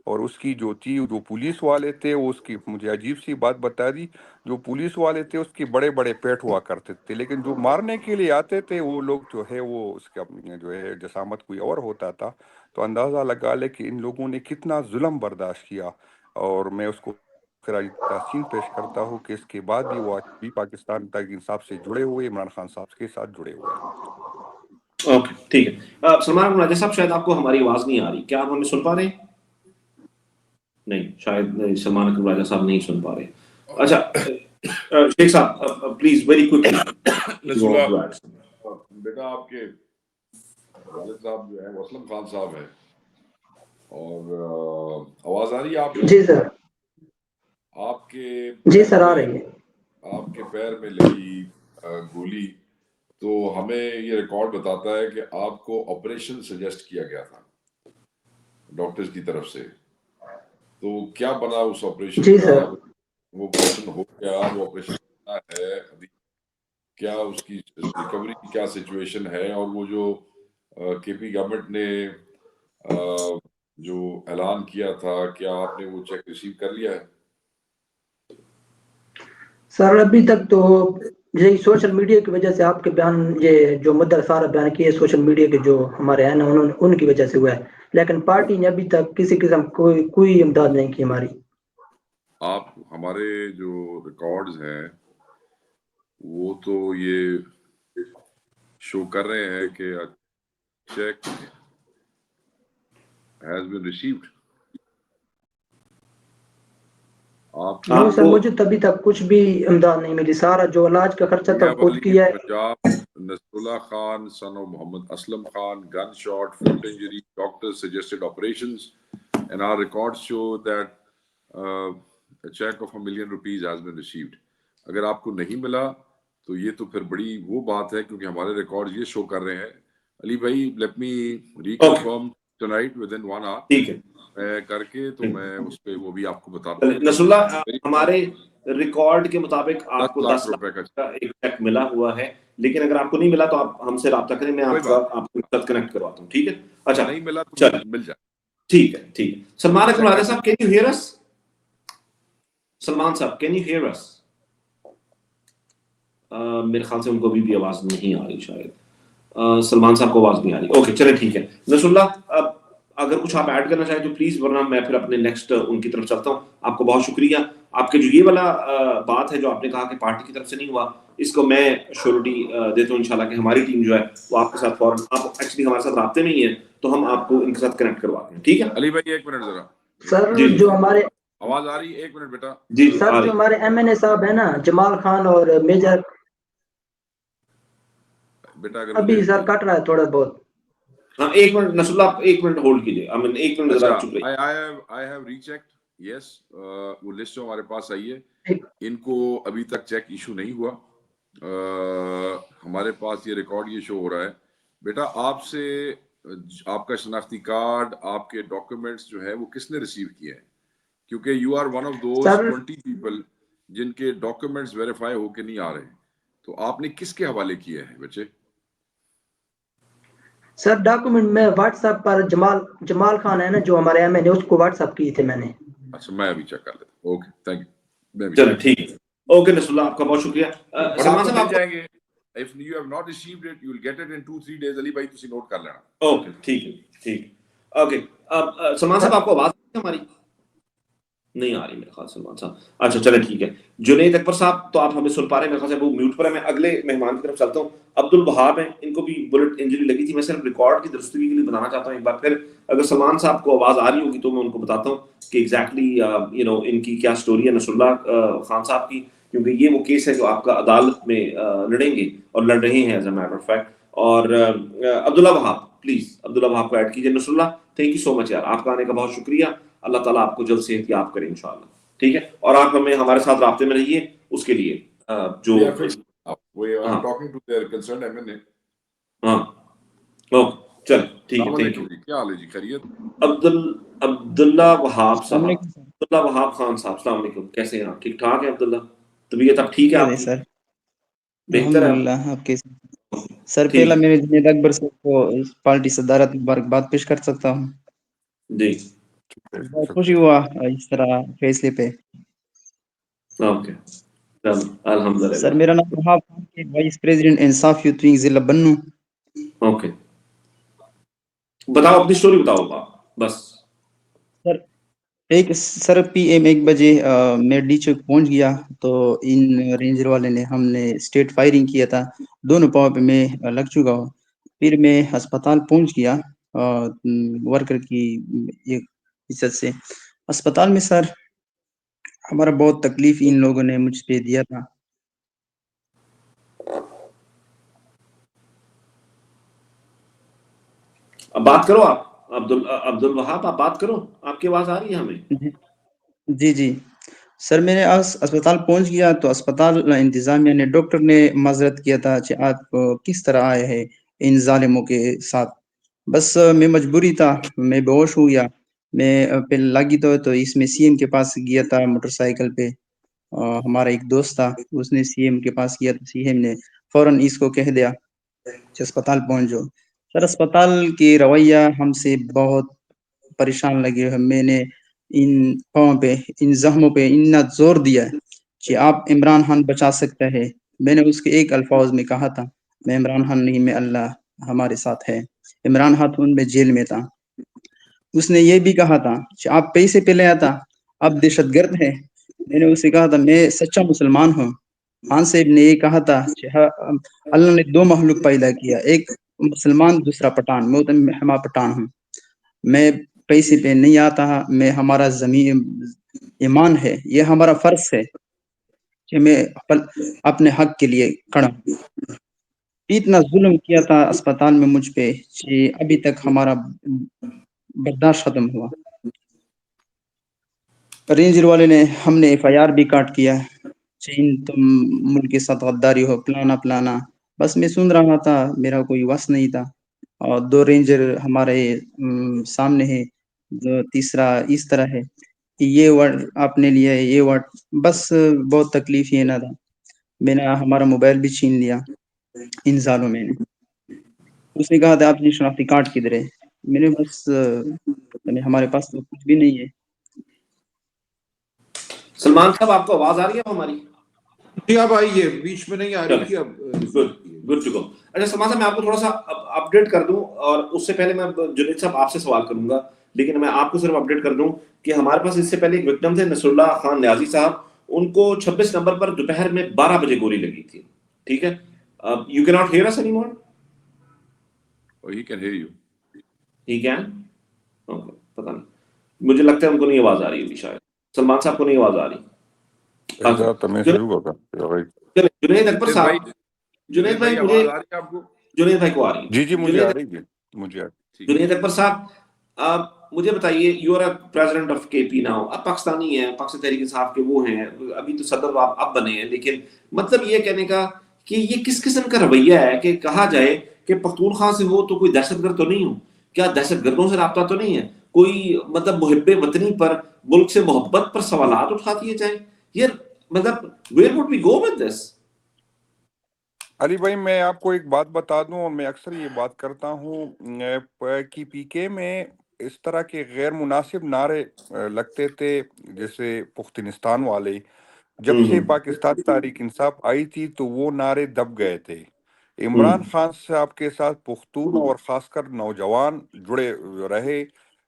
اور اس کی جو پولیس والے تھے، وہ اس کی مجھے عجیب سی بات بتا دی، جو پولیس والے تھے اس کے بڑے بڑے پیٹ ہوا کرتے تھے، لیکن جو مارنے کے لیے آتے تھے وہ لوگ جو ہے وہ اس کا جو ہے جسامت کوئی اور ہوتا تھا۔ تو اندازہ لگا لے کہ ان لوگوں نے کتنا ظلم برداشت کیا، اور میں اس کو خراج تحسین پیش کرتا ہوں کہ اس کے بعد بھی وہ آج بھی پاکستان تحریک انصاف سے جڑے ہوئے، عمران خان صاحب کے ساتھ جڑے ہوئے ہیں۔ اوکے ٹھیک ہے۔ سلمان راجہ صاحب، شاید آپ کو ہماری آواز نہیں آ رہی، کیا آپ ہمیں سن پا رہے ہیں؟ نہیں، شاید سلمان اکرم راجہ صاحب نہیں سن پا رہے۔ اچھا شیخ صاحب پلیز ویری کوئکلی۔ بیٹا آپ کے والد صاحب جو ہیں وہ اسلم خان صاحب ہیں، اور آواز آ رہی ہے آپ کو؟ جی سر، آپ کے جی سر آ رہی ہے۔ آپ کے پیر میں لگی گولی، تو ہمیں یہ ریکارڈ بتاتا ہے کہ آپ کو آپریشن سجیسٹ کیا گیا تھا ڈاکٹرز کی طرف سے، تو کیا بنا اس آپریشن جی کا؟ سر، وہ آپریشن ہو گیا؟ وہ آپریشن ہے ابھی کیا اس کی ریکوری کی کیا سچویشن ہے؟ اور وہ جو کے پی گورنمنٹ نے جو اعلان کیا تھا، کیا آپ نے وہ چیک ریسیو کر لیا ہے؟ سر ابھی تک تو یہی سوشل میڈیا کی وجہ سے آپ کے بیان، یہ جو مدعا سارا بیان کیے سوشل میڈیا کے جو ہمارے ہیں نا، ان کی وجہ سے ہوا ہے، لیکن پارٹی نے ابھی تک کسی قسم کوئی امداد نہیں کی ہماری۔ آپ ہمارے جو ریکارڈز ہیں وہ تو یہ شو کر رہے ہیں کہ چیک ہیز بین ریسیوڈ، آپ نہیں سر کو مجھے تبھی تک کچھ بھی امداد نہیں ملی, سارا جو علاج کا خرچہ تھا خود کیا ہے. Punjab, Nasrallah Khan son of Muhammad Aslam Khan, gun shot, foot injury, doctors suggested operations, and our records show that a check of $1 million has been received. اگر آپ کو نہیں ملا تو یہ تو پھر بڑی وہ بات ہے, کیونکہ ہمارے ریکارڈ یہ شو کر رہے ہیں. علی بھائی, let me reconfirm tonight with in 1 hour, ٹھیک ہے میں کر کے تو میں اس پہ وہ بھی آپ کو بتاتا ہوں. نصر اللہ, ہمارے ریکارڈ کے مطابق آپ کو 10 10 لاکھ روپے کا ایک چیک ملا ہوا ہے, لیکن اگر آپ کو نہیں ملا تو آپ ہم سے رابطہ کریں, میں آپ کو ساتھ کنیکٹ کرواتا ہوں. ٹھیک ہے, اچھا نہیں ملا تو چل مل جائے. ٹھیک ہے, ٹھیک ہے. سلمان اکرم راجہ صاحب, کین یو ہیئر اس؟ سلمان صاحب, کین یو ہیئر اس؟ میرے خیال سے ان کو بھی آواز نہیں آ رہی شاید. سلمان صاحب کو آواز نہیں آ رہی. اوکے چلے ٹھیک ہے. نصر اللہ, اب اگر کچھ آپ ایڈ کرنا چاہیں تو پلیز, ورنہ میں پھر اپنے نیکسٹ ان کی طرف چلتا ہوں. آپ کو بہت شکریہ. آپ کے جو یہ والا بات ہے جو آپ نے کہا کہ پارٹی کی طرف سے نہیں ہوا, اس کو میں شیورٹی دیتا ہوں انشاءاللہ کہ ہماری ٹیم جو ہے وہ آپ کے ساتھ فوراً, آپ ایکچولی ہمارے ساتھ رابطے میں ہی ہیں تو ہم آپ کو ان کے ساتھ کنیکٹ کرواتے ہیں. ٹھیک ہے علی بھائی 1 منٹ ذرا, سر جو ہمارے آواز آ رہی ہے؟ 1 منٹ بیٹا. جی سر جو ہمارے ایم این اے صاحب ہیں نا, جمال خان اور میجر, بیٹا اگر ابھی مجھے سر کٹ رہا ہے تھوڑا بہت. ہاں 1 منٹ نصر اللہ, آپ 1 منٹ ہولڈ کیجیے. 1 منٹ ذرا چپ رہیے. I have rechecked, yes, وہ لسٹ جو ہمارے پاس آئی ہے, ان کو ابھی تک چیک ایشو نہیں ہوا. ہمارے پاس یہ ریکارڈ یہ شو ہو رہا ہے. بیٹا آپ سے آپ کا شناختی کارڈ, آپ کے ڈاکومنٹس جو ہے وہ کس نے ریسیو کیے ہیں؟ کیونکہ you are one of those 20 people جن کے ڈاکومنٹس ویریفائی ہو کے نہیں آ رہے ہیں, تو آپ نے کس کے حوالے کیے ہیں بچے؟ سر ڈاکومنٹ میں واٹس ایپ پر جمال خان ہے نا جو ہمارے ایم این اے, اس کو واٹس ایپ کیے تھے میں نے. اچھا میں ابھی چیک کر لیتا ہوں. Okay thank you. چلو ٹھیک ہے, اوکے نصر اللہ, آپ کا بہت شکریہ. سلمان صاحب آپ جائیں گے, if you have not received it you will get it in 2-3 days. علی بھائی تسی نوٹ کر لینا. اوکے ٹھیک ہے, ٹھیک. اوکے, سلمان صاحب آپ کو آواز ہماری نہیں آ رہی میرے خیال. سلمان صاحب اچھا چلے ٹھیک ہے. جنید اکبر صاحب, تو آپ ہمیں سن پا رہے ہیں میرے خیال سے, وہ میوٹ پر ہے. میں اگلے مہمان کی طرف چلتا ہوں. عبد الوہاب ہیں, ان کو بھی بلٹ انجری لگی تھی. میں صرف ریکارڈ کی درستگی کے لیے بتانا چاہتا ہوں ایک بار پھر, اگر سلمان صاحب کو آواز آ رہی ہوگی تو میں ان کو بتاتا ہوں کہ ایگزیکٹلی ان کی کیا سٹوری ہے, نصر اللہ خان صاحب کی, کیونکہ یہ وہ کیس ہے جو آپ کا عدالت میں لڑیں گے اور لڑ رہے ہیں as a matter of fact. اور عبداللہ وہاب, پلیز عبداللہ وہاب کو ایڈ کیجیے. نصر اللہ تھینک یو سو مچ یار, آپ کا آنے کا بہت شکریہ. اللہ تعالیٰ آپ کو جلد صحت یاب کرے انشاءاللہ. ٹھیک ہے, اور آپ ہمیں ہمارے ساتھ رابطے میں رہیے اس کے لیے جو I'm talking to their concerned MNA. ہاں اوکے چل ٹھیک ہے, تھینک یو. کیا حال ہے جی, خیریت؟ عبداللہ وہاب صاحب, عبداللہ وہاب خان صاحب, السلام علیکم, کیسے ہیں آپ؟ ٹھیک ٹھاک ہے عبداللہ؟ طبیعت اب ٹھیک ہے آپ کی؟ سر بہتر ہے الحمدللہ. آپ کیسے سر؟ ٹھیک پہلا میں جنید اکبر صاحب کو پارٹی صدارت مبارکباد پیش کر سکتا ہوں. جی بہت خوشی ہوا اس طرح فیصلے پہ. اوکے الحمدللہ. سر میرا نام وہاب خان کے وائس پریزیڈنٹ انصاف یوتھ ونگ ضلع بنو. اوکے بتاؤ اپنی سٹوری بتاؤ بس. سر پی ایم 1 بجے میں ڈی چوک پہنچ گیا تو ان رینجر والے نے ہم نے اسٹیٹ فائرنگ کیا تھا, دونوں پاؤں پہ میں لگ چکا ہوں. پھر میں ہسپتال پہنچ گیا ورکر کی ایک عزت سے. اسپتال میں سر ہمارا بہت تکلیف ان لوگوں نے مجھ پہ دیا تھا. اب بات کرو آپ عبد الوہاب, آپ بات کرو, آپ کی آواز آ رہی ہے ہمیں؟ جی سر میں نے اسپتال پہنچ گیا تو اسپتال انتظامیہ نے, ڈاکٹر نے معذرت کیا تھا کہ آپ کس طرح آئے ہیں ان ظالموں کے ساتھ. بس میں مجبوری تھا, میں بے ہوش ہو گیا. میں پہلے لگی تو اس میں سی ایم کے پاس گیا تھا موٹر سائیکل پہ. ہمارا ایک دوست تھا, اس نے سی ایم کے پاس گیا تو سی ایم نے فوراً اس کو کہہ دیا کہ اسپتال پہنچ جاؤ. سر اسپتال کی رویہ ہم سے بہت پریشان لگے. میں نے ان پاؤں پہ, ان زخموں پہ اتنا زور دیا کہ آپ عمران خان بچا سکتا ہے. میں نے اس کے ایک الفاظ میں کہا تھا, میں عمران خان نہیں, میں اللہ ہمارے ساتھ ہے. عمران خان میں جیل میں تھا. اس نے یہ بھی کہا تھا کہ آپ پیسے پہ لے آتا, آپ دہشت گرد ہے. میں نے اسے کہا تھا میں سچا مسلمان ہوں. خان صاحب نے یہ کہا تھا کہ اللہ نے 2 مخلوق پیدا کیا, ایک مسلمان دوسرا پٹھان. میں پٹھان ہوں, میں پیسے پہ نہیں آتا, میں ہمارا زمین ایمان ہے، یہ ہمارا فرض ہے کہ میں اپنے حق کے لیے کھڑا ہوں۔ اتنا ظلم کیا تھا اسپتال میں مجھ پہ کہ ابھی تک ہمارا برداشت ختم ہوا۔ رینجر والے نے ہم نے FIR بھی کاٹ کیا، چین تم ملک کے ساتھ غداری ہو، پلانا۔ بس میں سن رہا تھا، میرا کوئی وس نہیں تھا۔ اور 2 رینجر ہمارے سامنے ہے، جو تیسرا اس طرح ہے کہ یہ ورڈ آپ نے لیا ہے، یہ ورڈ، بس بہت تکلیف یہ نہ تھا۔ میں نے ہمارا موبائل بھی چھین لیا ان سالوں میں نے۔ اس نے کہا تھا آپ کی شناختی کارڈ کدھر ہے؟ میں نے بس ہمارے پاس تو کچھ بھی نہیں ہے۔ سلمان صاحب آپ کو آواز آ رہی ہے ہماری؟ جی اب آئیے، بیچ میں نہیں آ رہی تھی، اب گڈ ٹو گو۔ اچھا سلمان صاحب میں آپ کو تھوڑا سا اپڈیٹ کر دوں، اور اس سے پہلے میں جنید صاحب آپ سے سوال کروں گا، لیکن میں آپ کو صرف اپڈیٹ کر دوں کہ ہمارے پاس اس سے پہلے ایک وکٹم تھے نصر اللہ خان نیازی صاحب، ان کو 26 نومبر پر دوپہر میں 12 بجے گولی لگی تھی، ٹھیک ہے؟ You can not hear us any more? He can hear you. ٹھیک ہے، پتہ نہیں، مجھے لگتا ہے ان کو نہیں آواز آ رہی ہوگی شاید، سلمان صاحب کو نہیں آواز آ رہی۔ جنید اکبر صاحب، جنید بھائی مجھے، آواز آ رہی ہے آپ کو؟ جنید بھائی کو آ رہی ہے؟ جی مجھے آ رہی ہے، مجھے جنید اکبر صاحب، آپ مجھے بتائیے، you are president of KP now, آپ پاکستانی ہیں، پاکستان تحریک انصاف کے وہ ہیں، ابھی تو صدر آپ اب بنے ہیں، لیکن مطلب یہ کہنے کا کہ یہ کس قسم کا رویہ ہے کہ کہا جائے کہ پختونخوا سے ہو تو کوئی دہشت گرد تو نہیں ہو؟ کیا دہشت گردوں سے رابطہ تو نہیں ہے؟ کوئی مطلب محب وطنی پر، ملک سے محبت پر سوالات اٹھا دیے جائیں؟ یہ مطلب where would we go with this؟ علی بھائی میں آپ کو ایک بات بتا دوں، اور میں اکثر یہ بات کرتا ہوں کہ PK میں اس طرح کے غیر مناسب نعرے لگتے تھے، جیسے پختونستان والے، جب سے پاکستان تحریک انصاف آئی تھی تو وہ نعرے دب گئے تھے۔ عمران خان صاحب کے ساتھ پختون اور خاص کر نوجوان جڑے رہے،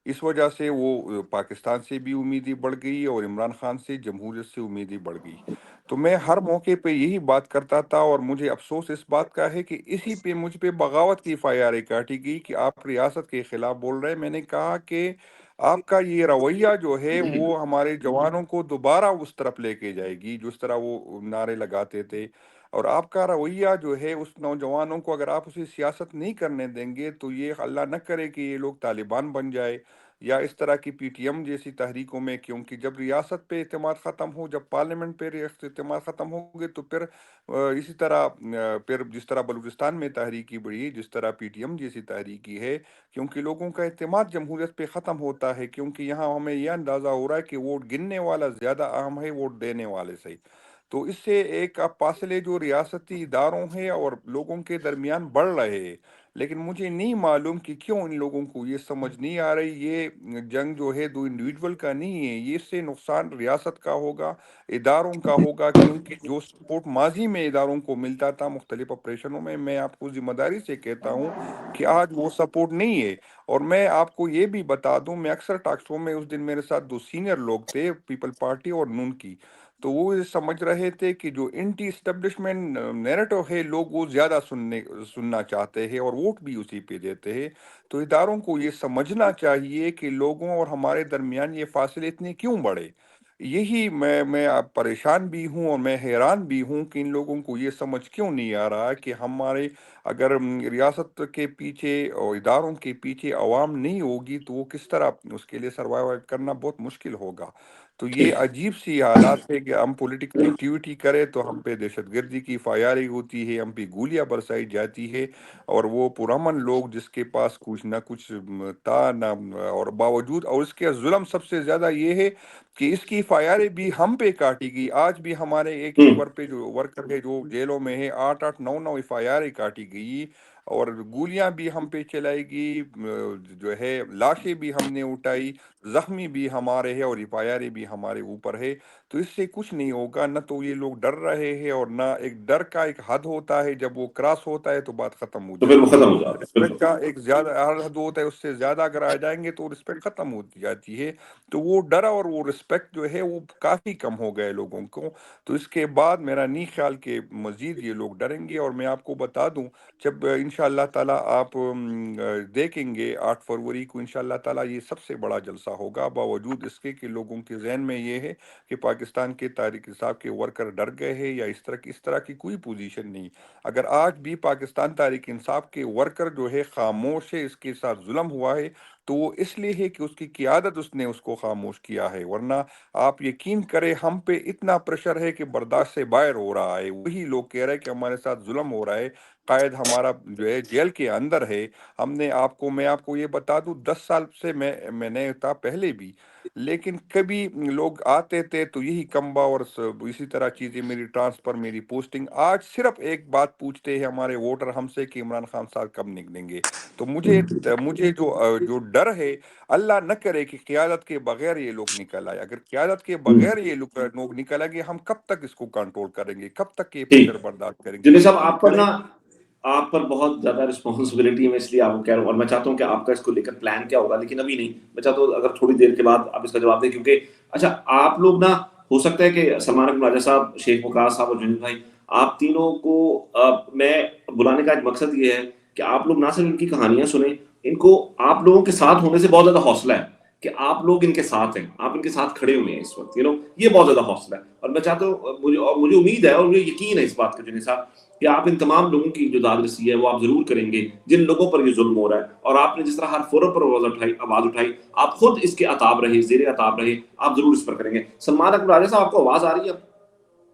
اس وجہ سے وہ پاکستان سے بھی امیدی بڑھ گئی اور عمران خان سے، جمہوریت سے امیدی بڑھ گئی۔ تو میں ہر موقع پہ یہی بات کرتا تھا، اور مجھے افسوس اس بات کا ہے کہ اسی پہ مجھ پہ بغاوت کی FIR کاٹی گئی کہ آپ ریاست کے خلاف بول رہے ہیں۔ میں نے کہا کہ آپ کا یہ رویہ جو ہے وہ ہمارے جوانوں کو دوبارہ اس طرف لے کے جائے گی جس طرح وہ نعرے لگاتے تھے، اور آپ کا رویہ جو ہے اس نوجوانوں کو اگر آپ اسے سیاست نہیں کرنے دیں گے تو یہ اللہ نہ کرے کہ یہ لوگ طالبان بن جائے یا اس طرح کی PTM جیسی تحریکوں میں، کیونکہ جب ریاست پہ اعتماد ختم ہو، جب پارلیمنٹ پہ اعتماد ختم ہو گے تو پھر اسی طرح پھر جس طرح بلوچستان میں تحریکی بڑھی، جس طرح PTM جیسی تحریکی ہے، کیونکہ لوگوں کا اعتماد جمہوریت پہ ختم ہوتا ہے، کیونکہ یہاں ہمیں یہ اندازہ ہو رہا ہے کہ ووٹ گننے والا زیادہ اہم ہے ووٹ دینے والے سے۔ تو اس سے ایک فاصلے جو ریاستی اداروں ہیں اور لوگوں کے درمیان بڑھ رہے ہیں، لیکن مجھے نہیں معلوم کہ کیوں ان لوگوں کو یہ سمجھ نہیں آ رہی۔ یہ جنگ جو ہے دو انڈیویجول کا نہیں ہے، یہ اس سے نقصان ریاست کا ہوگا، اداروں کا ہوگا، کیونکہ جو سپورٹ ماضی میں اداروں کو ملتا تھا مختلف آپریشنوں میں آپ کو ذمہ داری سے کہتا ہوں کہ آج وہ سپورٹ نہیں ہے۔ اور میں آپ کو یہ بھی بتا دوں، میں اکثر ٹاک شو میں، اس دن میرے ساتھ 2 سینئر لوگ تھے پیپل پارٹی اور نون کی، تو وہ یہ سمجھ رہے تھے کہ جو اینٹی اسٹیبلشمنٹ نیریٹو ہے لوگ وہ زیادہ سننا چاہتے ہیں اور ووٹ بھی اسی پہ دیتے ہیں۔ تو اداروں کو یہ سمجھنا چاہیے کہ لوگوں اور ہمارے درمیان یہ فاصلے اتنے کیوں بڑھے۔ یہی میں اب پریشان بھی ہوں اور میں حیران بھی ہوں کہ ان لوگوں کو یہ سمجھ کیوں نہیں آ رہا کہ ہمارے اگر ریاست کے پیچھے اور اداروں کے پیچھے عوام نہیں ہوگی تو وہ کس طرح اس کے لیے سروائیو کرنا بہت مشکل ہوگا۔ تو یہ عجیب سی حالات ہے کہ ہم پولیٹیکل ایکٹیویٹی کریں تو ہم پہ دہشت گردی کی FIR ہوتی ہے، ہم پہ گولیاں برسائی جاتی ہے، اور وہ پرامن لوگ جس کے پاس کچھ نہ کچھ تھا نہ، اور باوجود، اور اس کے ظلم سب سے زیادہ یہ ہے کہ اس کی FIR بھی ہم پہ کاٹی گئی۔ آج بھی ہمارے ایک ہی پہ جو ورکر ہے جو جیلوں میں ہے، 8 9 FIR کاٹی گئی، اور گولیاں بھی ہم پہ چلائی گئی، جو ہے لاشیں بھی ہم نے اٹھائی، زخمی بھی ہمارے ہیں، اور FIR بھی ہمارے اوپر ہے۔ تو اس سے کچھ نہیں ہوگا، نہ تو یہ لوگ ڈر رہے ہیں، اور نہ ایک ڈر کا ایک حد ہوتا ہے، جب وہ کراس ہوتا ہے تو بات ختم ہو تو پھر وہ جاتی ہے۔ ختم ہو جاتا ہے، رسپیکٹ کا ایک زیادہ حد ہوتا ہے، اس سے زیادہ اگر آ جائیں گے تو رسپیکٹ ختم ہو جاتی ہے۔ تو وہ ڈر اور وہ رسپیکٹ جو ہے وہ کافی کم ہو گئے لوگوں کو۔ تو اس کے بعد میرا نہیں خیال کہ مزید یہ لوگ ڈریں گے، اور میں آپ کو بتا دوں جب ان انشاءاللہ تعالیٰ آپ دیکھیں گے 8 فروری کو انشاءاللہ تعالیٰ یہ سب سے بڑا جلسہ ہوگا، باوجود اس کے کہ لوگوں کے ذہن میں یہ ہے کہ پاکستان کے تحریک انصاف کے ورکر ڈر گئے ہیں یا اس طرح کی کوئی پوزیشن نہیں۔ اگر آج بھی پاکستان تحریک انصاف کے ورکر جو ہے خاموش ہے، اس کے ساتھ ظلم ہوا ہے تو وہ اس لیے ہے کہ اس کی قیادت اس نے اس کو خاموش کیا ہے، ورنہ آپ یقین کریں ہم پہ اتنا پریشر ہے کہ برداشت سے باہر ہو رہا ہے۔ وہی لوگ کہہ رہے ہیں کہ ہمارے ساتھ ظلم ہو رہا ہے، قائد ہمارا جو ہے جیل کے اندر ہے۔ میں آپ کو یہ بتا دوں 10 سال سے میں نے تھا پہلے بھی، لیکن کبھی لوگ آتے تھے تو یہی کمبا اور اسی طرح چیزیں، میری ٹرانسفر، میری پوسٹنگ۔ آج صرف ایک بات پوچھتے ہیں ہمارے ووٹر ہم سے کہ عمران خان صاحب کب نکلیں گے۔ تو مجھے جو ڈر ہے، اللہ نہ کرے کہ قیادت کے بغیر یہ لوگ نکل آئے۔ اگر قیادت کے بغیر یہ لوگ نکل آئیں گے، ہم کب تک اس کو کنٹرول کریں گے، کب تک یہ پریشر برداشت کریں گے؟ جنید صاحب آپ پر بہت زیادہ رسپانسبلٹی ہے، میں اس لیے آپ کو کہہ رہا ہوں، اور میں چاہتا ہوں کہ آپ کا اس کو لے کر پلان کیا ہوگا، لیکن ابھی نہیں، میں چاہتا ہوں اگر تھوڑی دیر کے بعد آپ اس کا جواب دیں، کیونکہ اچھا آپ لوگ نا، ہو سکتا ہے کہ سلمان اکرم راجہ صاحب، شیخ وقاص صاحب اور جنید بھائی، آپ تینوں کو میں بلانے کا ایک مقصد یہ ہے کہ آپ لوگ نہ صرف ان کی کہانیاں سنیں، ان کو آپ لوگوں کے ساتھ ہونے سے بہت زیادہ حوصلہ ہے کہ آپ لوگ ان کے ساتھ ہیں، آپ ان کے ساتھ کھڑے ہوئے ہیں اس وقت، یہ بہت زیادہ حوصلہ ہے، اور میں چاہتا ہوں، مجھے امید ہے اور مجھے یقین ہے اس بات کا جنید صاحب کہ آپ ان تمام لوگوں کی جو داد رسی ہے وہ آپ ضرور کریں گے جن لوگوں پر یہ ظلم ہو رہا ہے، اور آپ نے جس طرح ہر فورم پر آواز اٹھائی، آپ خود اس کے عتاب رہے، زیر عتاب رہے، آپ ضرور اس پر کریں گے۔ سلمان اکرم راجہ صاحب، آپ کو آواز آ رہی ہے؟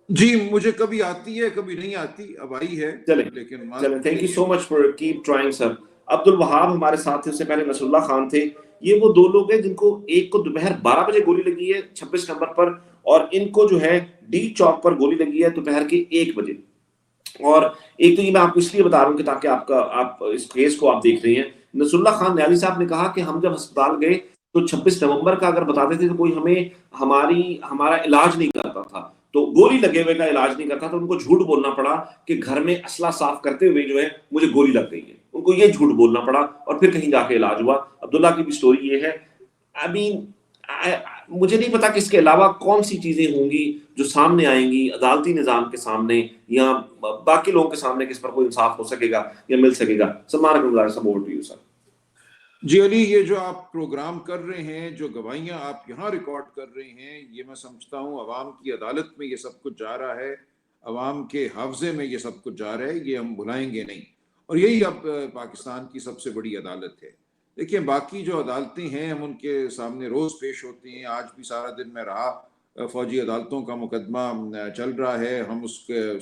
جی مجھے کبھی آتی ہے کبھی نہیں آتی، اب آئی ہے، لیکن thank you so much for keep trying sir. Abdul Wahab ہمارے ساتھ تھے، اس سے پہلے نصر اللہ خان تھے، یہ وہ دو لوگ ہیں جن کو ایک کو دوپہر 12 بجے گولی لگی ہے 26 نمبر پر، اور ان کو جو ہے ڈی چوک پر گولی لگی ہے دوپہر کے 1 بجے۔ اور ایک تو یہ میں آپ کو اس لیے بتا رہا ہوں کہ تاکہ آپ اس کیس کو آپ دیکھ رہے ہیں، نصر اللہ خان نیالی صاحب نے کہا کہ ہم جب ہسپتال گئے تو 26 نومبر کا اگر بتاتے تھے تو کوئی ہمارا علاج نہیں کرتا تھا، تو گولی لگے ہوئے کا علاج نہیں کرتا تھا، ان کو جھوٹ بولنا پڑا کہ گھر میں اسلحہ صاف کرتے ہوئے جو ہے مجھے گولی لگ گئی ہے، ان کو یہ جھوٹ بولنا پڑا اور پھر کہیں جا کے علاج ہوا۔ عبداللہ کی بھی سٹوری یہ ہے۔ مجھے نہیں پتا کہ اس کے علاوہ کون سی چیزیں ہوں گی جو سامنے آئیں گی عدالتی نظام کے سامنے یا باقی لوگوں کے سامنے، کہ اس پر کوئی انصاف ہو سکے گا یا مل سکے گا۔ سلمان اکرم راجہ صاحب، اوور ٹو یو سر۔ جی علی، یہ جو آپ پروگرام کر رہے ہیں، جو گواہیاں آپ یہاں ریکارڈ کر رہے ہیں، یہ میں سمجھتا ہوں عوام کی عدالت میں یہ سب کچھ جا رہا ہے، عوام کے حافظے میں یہ سب کچھ جا رہا ہے، یہ ہم بھلائیں گے نہیں، اور یہی اب پاکستان کی سب سے بڑی عدالت ہے۔ دیکھیں باقی جو عدالتیں ہیں ہم ان کے سامنے روز پیش ہوتے ہیں، آج بھی سارا دن میں رہا، فوجی عدالتوں کا مقدمہ چل رہا ہے، ہم اس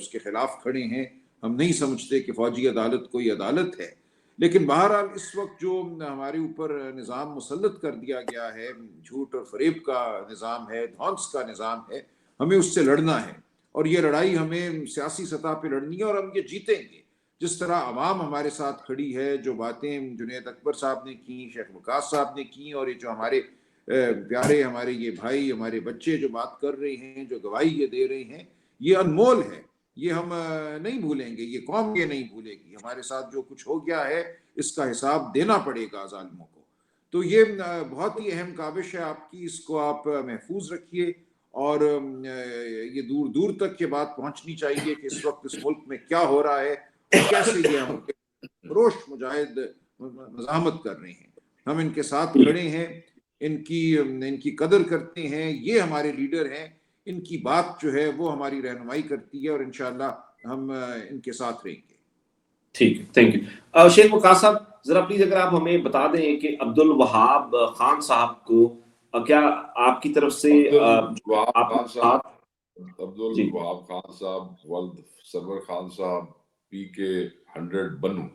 کے خلاف کھڑے ہیں، ہم نہیں سمجھتے کہ فوجی عدالت کوئی عدالت ہے، لیکن بہرحال اس وقت جو ہمارے اوپر نظام مسلط کر دیا گیا ہے، جھوٹ اور فریب کا نظام ہے، دھونس کا نظام ہے، ہمیں اس سے لڑنا ہے، اور یہ لڑائی ہمیں سیاسی سطح پہ لڑنی ہے، اور ہم یہ جیتیں گے۔ جس طرح عوام ہمارے ساتھ کھڑی ہے، جو باتیں جنید اکبر صاحب نے کی، شیخ وقاص صاحب نے کی، اور یہ جو ہمارے پیارے ہمارے یہ بھائی، ہمارے بچے جو بات کر رہے ہیں، جو گواہی یہ دے رہے ہیں، یہ انمول ہے، یہ ہم نہیں بھولیں گے، یہ قوم یہ نہیں بھولے گی۔ ہمارے ساتھ جو کچھ ہو گیا ہے اس کا حساب دینا پڑے گا ظالموں کو۔ تو یہ بہت ہی اہم کاوش ہے آپ کی، اس کو آپ محفوظ رکھیے، اور یہ دور دور تک یہ بات پہنچنی چاہیے کہ اس وقت اس ملک میں کیا ہو رہا ہے اور کیسے یہ ہم روش مجاہد مزاحمت کر رہے ہیں۔ ہم ان کے ساتھ کھڑے ہیں، ان کی قدر کرتے ہیں، یہ ہمارے لیڈر ہیں، ان کی بات جو ہے وہ ہماری رہنمائی کرتی ہے، اور انشاءاللہ ہم ان کے ساتھ رہیں گے۔ ٹھیک ہے، تھینک یو۔ شیخ وقاص صاحب، ذرا پلیز اگر آپ ہمیں بتا دیں کہ عبد الوہاب خان صاحب کو کیا آپ کی طرف سے عبد الوہاب خان صاحب ولد سرور خان صاحب PK 100 بنو،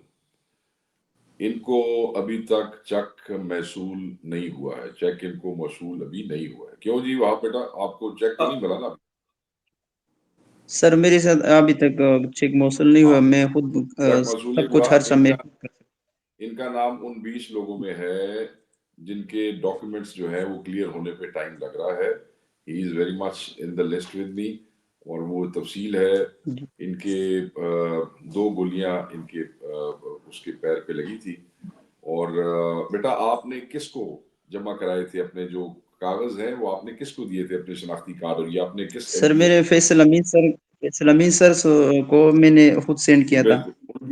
ان کو ابھی تک چیک موصول نہیں ہوا ہے، چیک ان کو موصول ابھی نہیں ہوا ہے۔ کیوں جی وہاں بیٹا آپ کو چیک تو نہیں ملا نا؟ سر میرے ساتھ ابھی تک چیک موصول نہیں ہوا، میں خود سب کچھ ہر سمے۔ ان کا نام ان 20 لوگوں میں ہے جن کے ڈاکیومنٹس جو ہے وہ کلیئر ہونے پہ ٹائم لگ رہا ہے۔ He is very much in the list with me, اور وہ تفصیل ہے ان کے 2 گولیاں ان کے اس کے پیر پہ لگی تھی۔ اور بیٹا آپ نے کس کو جمع کرائے تھے اپنے جو کاغذ ہیں، وہ آپ نے کس کو دیے تھے اپنے شناختی کارڈ، اور یہ آپ نے کس سر میرے فیصل امین سر کو میں نے خود سینڈ کیا تھا۔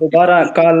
دوبارہ کال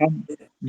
ہم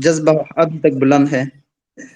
جذبہ ابھی تک بلند ہے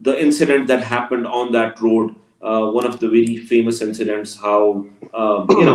the incident that happened on that road, one of the very famous incidents, how you know,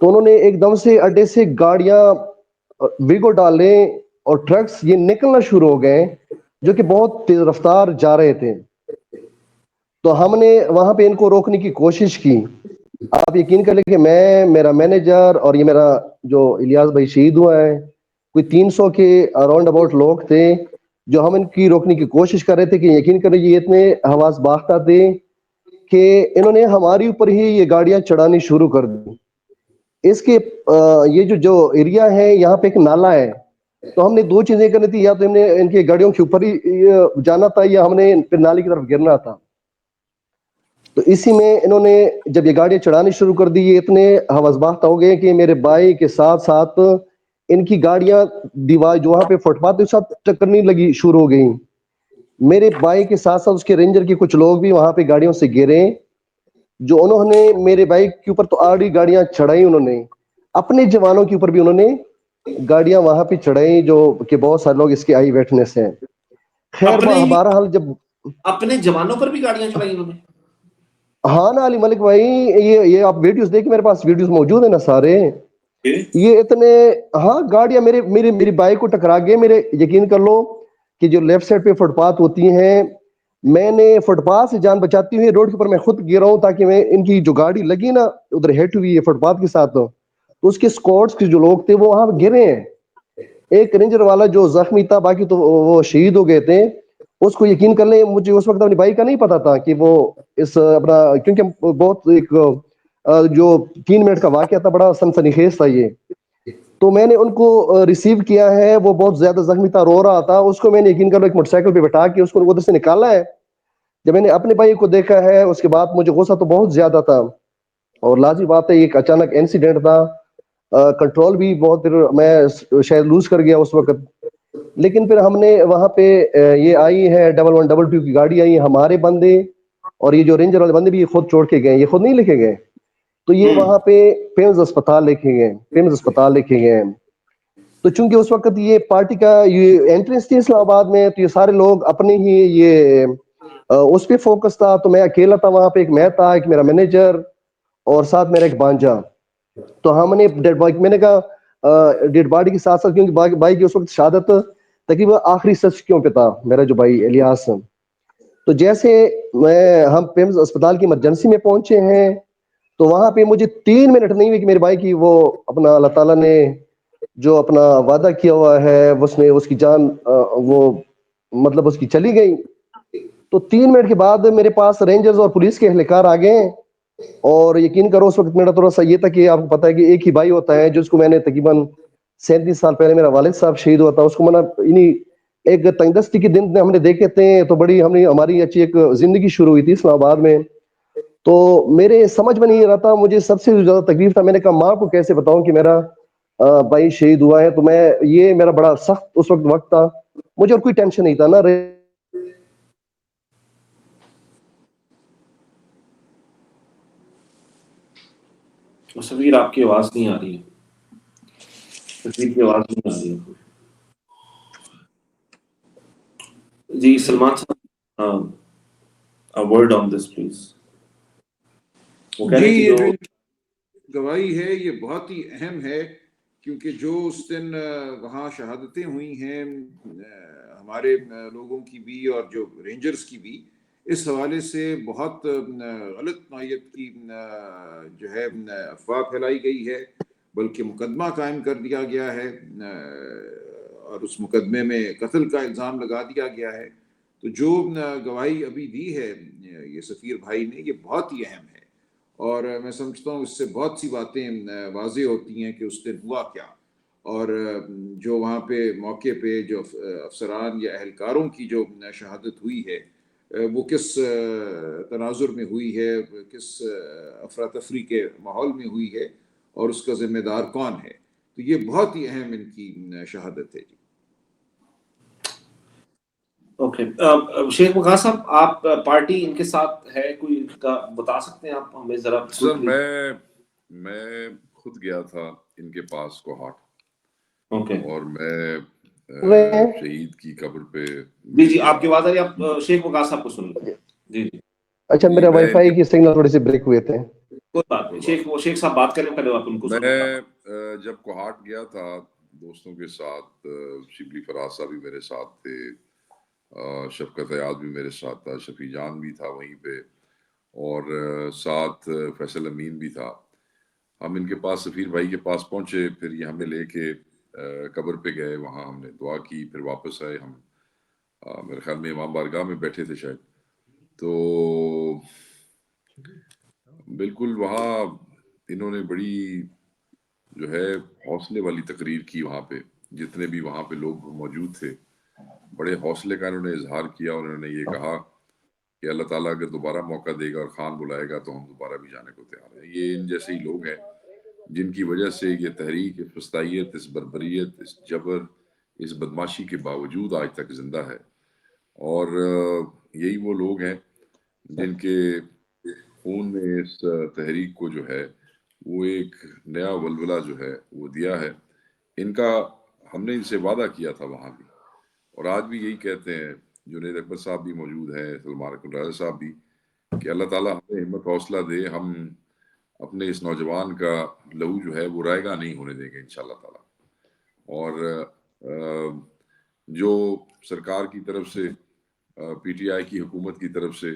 تو انہوں نے ایک دم سے اڈے سے گاڑیاں ویگو ڈالے اور ٹرکس یہ نکلنا شروع ہو گئے جو کہ بہت تیز رفتار جا رہے تھے. تو ہم نے وہاں پہ ان کو روکنے کی کوشش کی. آپ یقین کر لیں کہ میں، میرا مینیجر اور یہ میرا جو الیاس بھائی شہید ہوا ہے، کوئی 300 کے اراؤنڈ اباؤٹ لوگ تھے جو ہم ان کی روکنے کی کوشش کر رہے تھے. کہ یقین کریں یہ اتنے حواس باختہ تھے کہ انہوں نے ہماری اوپر ہی یہ گاڑیاں چڑھانی شروع کر دی. اس کے یہ جو ایریا ہے یہاں پہ ایک نالا ہے، تو ہم نے 2 چیزیں کرنی تھی، یا تو ہم نے ان کی گاڑیوں کے اوپر ہی جانا تھا یا ہم نے پھر نالی کی طرف گرنا تھا. تو اسی میں انہوں نے جب یہ گاڑیاں چڑھانی شروع کر دی، یہ اتنے حوث باختہ ہو گئے کہ میرے بھائی کے ساتھ ساتھ ان کی گاڑیاں دیوار جو وہاں پہ فٹ پاتھ کے ساتھ ٹکرنے لگی شروع ہو گئیں. میرے بھائی کے ساتھ ساتھ اس کے رینجر کے کچھ لوگ بھی وہاں پہ گاڑیوں سے گرے، جو انہوں نے میرے بائک کے اوپر تو آڑی گاڑیاں چڑھائی، انہوں نے اپنے جوانوں کے اوپر بھی انہوں نے گاڑیاں وہاں پہ چڑھائی، جو کہ بہت سارے لوگ اس کے آئی ویٹنس ہیں. خیر اپنے ہی بہرحال جب اپنے جوانوں پر بھی گاڑیاں چڑھائی انہوں نے. ہاں نا علی ملک بھائی، یہ آپ ویڈیوز دیکھیں، میرے پاس ویڈیوز موجود ہیں نا سارے. یہ اتنے گاڑیاں میری بائک کو ٹکرا گئے. میرے یقین کر لو کہ جو لیفٹ سائڈ پہ فٹ پاتھ ہوتی ہیں، میں نے فٹ پاتھ سے جان بچاتی ہوئی روڈ کے اوپر میں خود گر رہا ہوں، تاکہ میں ان کی جو گاڑی لگی نا ادھر ہٹ ہوئی ہے فٹ پاتھ کے ساتھ، تو اس کے اسکواڈس کے جو لوگ تھے وہ وہاں گرے ہیں. ایک رینجر والا جو زخمی تھا، باقی تو وہ شہید ہو گئے تھے. اس کو یقین کر لیں، مجھے اس وقت اپنی بائک کا نہیں پتا تھا کہ وہ اس اپنا، کیونکہ بہت ایک جو 3 منٹ کا واقعہ تھا، بڑا سنسنی خیز تھا یہ. تو میں نے ان کو ریسیو کیا ہے، وہ بہت زیادہ زخمی تھا، رو رہا تھا. اس کو میں نے یقین کر لو ایک موٹر سائیکل پہ بٹھا کے اس کو ادھر سے نکالا ہے. جب میں نے اپنے بھائی کو دیکھا ہے اس کے بعد مجھے غصہ تو بہت زیادہ تھا، اور لازمی بات ہے ایک اچانک انسیڈنٹ تھا. کنٹرول بھی بہت میں شاید لوز کر گیا اس وقت. لیکن پھر ہم نے وہاں پہ یہ آئی ہے 1112 کی گاڑی آئی، ہمارے بندے اور یہ جو رینجر والے بندے بھی یہ خود چھوڑ کے گئے، یہ خود نہیں لے کے گئے. تو یہ وہاں پہ پیمز اسپتال لے کے گئے. تو چونکہ اس وقت یہ پارٹی کا یہ انٹرنس تھی اسلام آباد میں، تو یہ سارے لوگ اپنے ہی یہ اس پہ فوکس تھا. تو میں اکیلا تھا وہاں پہ، ایک میں تھا، ایک میرا مینیجر اور ساتھ میرا ایک بانجا. تو ہم نے میں نے کہا ڈیڈ باڈی کے ساتھ ساتھ، کیونکہ بھائی کی اس وقت شہادت تقریباً آخری سچکیوں پہ تھا میرا جو بھائی الیاس. تو جیسے ہم پیمز اسپتال کی ایمرجنسی میں پہنچے ہیں، تو وہاں پہ مجھے 3 منٹ نہیں ہوئے کہ میرے بھائی کی وہ اپنا اللہ تعالیٰ نے جو اپنا وعدہ کیا ہوا ہے اس نے اس کی جان وہ مطلب اس کی چلی گئی. تو 3 منٹ کے بعد میرے پاس رینجرز اور پولیس کے اہلکار آ گئے. اور یقین کرو اس وقت میرا تھوڑا سا یہ تھا کہ آپ کو پتا ہے کہ ایک ہی بھائی ہوتا ہے جس کو میں نے تقریباً 37 سال پہلے میرا والد صاحب شہید ہوا تھا، اس کو ایک تنگ دستی کے دن ہم نے دیکھے تھے. تو بڑی ہماری اچھی ایک زندگی شروع ہوئی تھی اسلام آباد میں. تو میرے سمجھ میں نہیں رہا تھا، مجھے سب سے زیادہ تکلیف تھا. میں نے کہا ماں کو کیسے بتاؤں کہ میرا بھائی شہید ہوا ہے. تو یہ میرا بڑا سخت اس وقت تھا. مجھے اور کوئی ٹینشن نہیں تھا نا. تصویر آپ کی آواز نہیں آ رہی ہے، تصویر کی آواز نہیں آ رہی ہے. جی سلمان صاحب، ورڈ آن دس پلیز. جی یہ جو گواہی ہے یہ بہت ہی اہم ہے، کیونکہ جو اس دن وہاں شہادتیں ہوئی ہیں ہمارے لوگوں کی بھی اور جو رینجرز کی بھی، اس حوالے سے بہت غلط نوعیت کی جو ہے افواہ پھیلائی گئی ہے، بلکہ مقدمہ قائم کر دیا گیا ہے اور اس مقدمے میں قتل کا الزام لگا دیا گیا ہے. تو جو گواہی ابھی دی ہے یہ سفیر بھائی نے، یہ بہت ہی اہم ہے، اور میں سمجھتا ہوں اس سے بہت سی باتیں واضح ہوتی ہیں کہ اس دن ہوا کیا، اور جو وہاں پہ موقع پہ جو افسران یا اہلکاروں کی جو شہادت ہوئی ہے وہ کس تناظر میں ہوئی ہے، کس افراتفری کے ماحول میں ہوئی ہے، اور اس کا ذمہ دار کون ہے. تو یہ بہت ہی اہم ان کی شہادت ہے. اوکے، شیخ وقاص صاحب، آپ پارٹی ان کے ساتھ ہے کوئی بتا سکتے ہیں آپ ہمیں ذرا؟ سر میں خود گیا تھا ان کے پاس کوہاٹ، اور میں شہید کی قبر پہ. جی آپ کی آواز آ رہی ہے، آپ شیخ وقاص صاحب کو سن لیں. جی اچھا، میرا وائی فائی کی سگنل تھوڑے سے بریک ہوئے تھے. کوئی بات نہیں، شیخ صاحب بات کریں، پہلے آپ ان کو سنیں۔ میں جب کوہاٹ گیا تھا دوستوں کے ساتھ، شبلی فراز صاحب بھی میرے ساتھ تھے، شفقت ایاز بھی میرے ساتھ تھا، شفیع جان بھی تھا وہیں پہ، اور ساتھ فیصل امین بھی تھا۔ ہم ان کے پاس، سفیر بھائی کے پاس پہنچے، پھر یہ ہمیں لے کے قبر پہ گئے، وہاں ہم نے دعا کی، پھر واپس آئے ہم۔ میرے خیال میں امام بارگاہ میں بیٹھے تھے شاید، تو بالکل وہاں انہوں نے بڑی جو ہے حوصلے والی تقریر کی وہاں پہ، جتنے بھی وہاں پہ لوگ موجود تھے، بڑے حوصلے کا انہوں نے اظہار کیا، اور انہوں نے یہ کہا کہ اللہ تعالیٰ اگر دوبارہ موقع دے گا اور خان بلائے گا تو ہم دوبارہ بھی جانے کو تیار ہیں۔ یہ ان جیسے ہی لوگ ہیں جن کی وجہ سے یہ تحریک، اس فسطائیت، اس بربریت، اس جبر، اس بدماشی کے باوجود آج تک زندہ ہے، اور یہی وہ لوگ ہیں جن کے خون نے اس تحریک کو جو ہے وہ ایک نیا ولولہ جو ہے وہ دیا ہے۔ ان کا ہم نے ان سے وعدہ کیا تھا وہاں بھی، اور آج بھی یہی کہتے ہیں، جنید اکبر صاحب بھی موجود ہیں، سلمان اکرم راجہ صاحب بھی، کہ اللہ تعالیٰ ہمیں ہمت حوصلہ دے، ہم اپنے اس نوجوان کا لہو جو ہے وہ رائگاں نہیں ہونے دیں گے انشاءاللہ تعالیٰ۔ اور جو سرکار کی طرف سے، پی ٹی آئی کی حکومت کی طرف سے،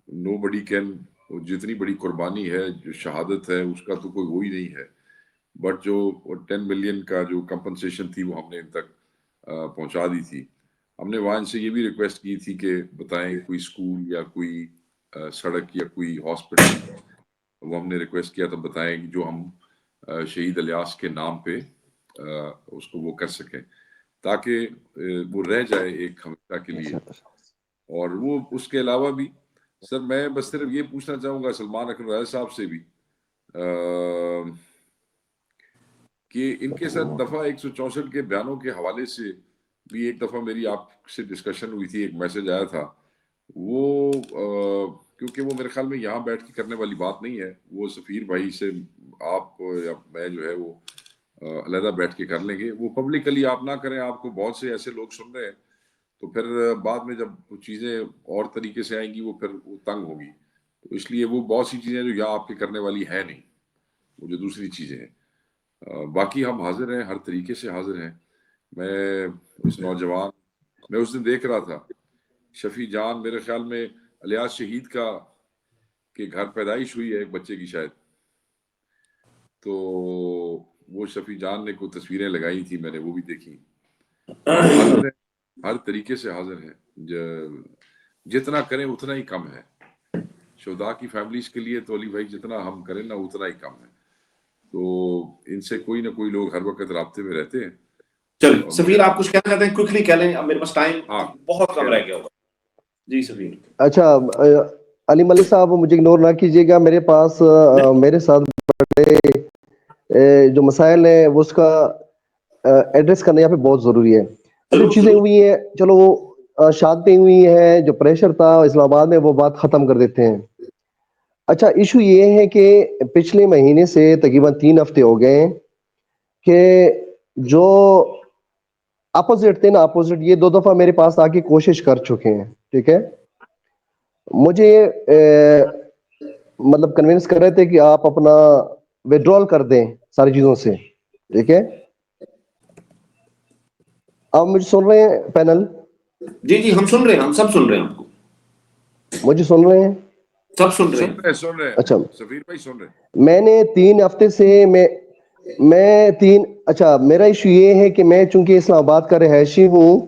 نو بڈی کین، جتنی بڑی قربانی ہے، جو شہادت ہے، اس کا تو کوئی وہی نہیں ہے، بٹ جو 10 ملین کا جو کمپنسیشن تھی وہ ہم نے ان تک پہنچا دی تھی۔ ہم نے وہاں سے یہ بھی ریکویسٹ کی تھی کہ بتائیں کوئی اسکول یا کوئی سڑک یا کوئی ہاسپٹل، وہ ہم نے ریکویسٹ کیا تھا بتائیں کہ جو ہم شہید الیاس کے نام پہ اس کو وہ کر سکیں، تاکہ وہ رہ جائے ایک ہمیشہ کے لیے۔ اور وہ اس کے علاوہ بھی سر میں بس صرف یہ پوچھنا چاہوں گا سلمان اکرم راجہ صاحب سے بھی کہ ان کے ساتھ دفعہ 164 کے بیانوں کے حوالے سے بھی ایک دفعہ میری آپ سے ڈسکشن ہوئی تھی، ایک میسج آیا تھا، وہ کیونکہ وہ میرے خیال میں یہاں بیٹھ کے کرنے والی بات نہیں ہے، وہ سفیر بھائی سے آپ یا میں جو ہے وہ علیحدہ بیٹھ کے کر لیں گے، وہ پبلکلی آپ نہ کریں، آپ کو بہت سے ایسے لوگ سن رہے ہیں، تو پھر بعد میں جب چیزیں اور طریقے سے آئیں گی وہ پھر وہ تنگ ہوگی، تو اس لیے وہ بہت سی چیزیں جو یہاں آپ کے کرنے والی ہے نہیں، وہ جو دوسری چیزیں ہیں، باقی ہم حاضر ہیں، ہر طریقے سے حاضر ہیں۔ میں اس نوجوان، میں اس دن دیکھ رہا تھا شفیع جان، میرے خیال میں الیاس شہید کا کہ گھر پیدائش ہوئی ہے ایک بچے کی شاید، تو وہ شفیع جان نے کوئی تصویریں لگائی تھی، میں نے وہ بھی دیکھی۔ حاضر ہیں، ہر طریقے سے حاضر ہیں، جتنا کریں اتنا ہی کم ہے، شہداء کی فیملیز کے لیے تو علی بھائی جتنا ہم کریں نا اتنا ہی کم ہے، تو ان سے کوئی نہ کوئی لوگ ہر وقت رابطے میں رہتے ہیں۔ چلیں سفیر آپ کچھ کہنا چاہتے ہیں؟ کوئکلی کہہ لیں، اب میرے پاس ٹائم بہت کم رہ گیا ہوگا۔ جی سفیر۔ اچھا علی ملک صاحب مجھے اگنور نہ کیجیے گا، میرے پاس میرے ساتھ بڑے جو مسائل ہیں وہ اس کا ایڈریس کرنا یہاں پہ بہت ضروری ہے۔ جو چیزیں ہوئی ہیں، چلو وہ شادتیں ہوئی ہیں، جو پریشر تھا اسلام آباد میں وہ بات ختم کر دیتے ہیں۔ اچھا ایشو یہ ہے کہ پچھلے مہینے سے تقریباً 3 ہفتے ہو گئے ہیں کہ جو اپوزٹ تھے نا، اپوزٹ یہ 2 دفعہ میرے پاس آ کے کوشش کر چکے ہیں، ٹھیک ہے، مجھے مطلب کنونس کر رہے تھے کہ آپ اپنا ویڈرول کر دیں ساری چیزوں سے، ٹھیک ہے۔ آپ مجھے سن رہے ہیں پینل؟ جی جی ہم سن رہے ہیں، ہم سب سن رہے ہیں آپ کو، مجھے سن رہے ہیں؟ سب سن رہے ہیں، سن رہے ہیں، اچھا سفیر بھائی سن رہے ہیں۔ میں نے 3 ہفتے سے اچھا میرا ایشو یہ ہے کہ میں چونکہ اسلام آباد کا رہائشی ہوں،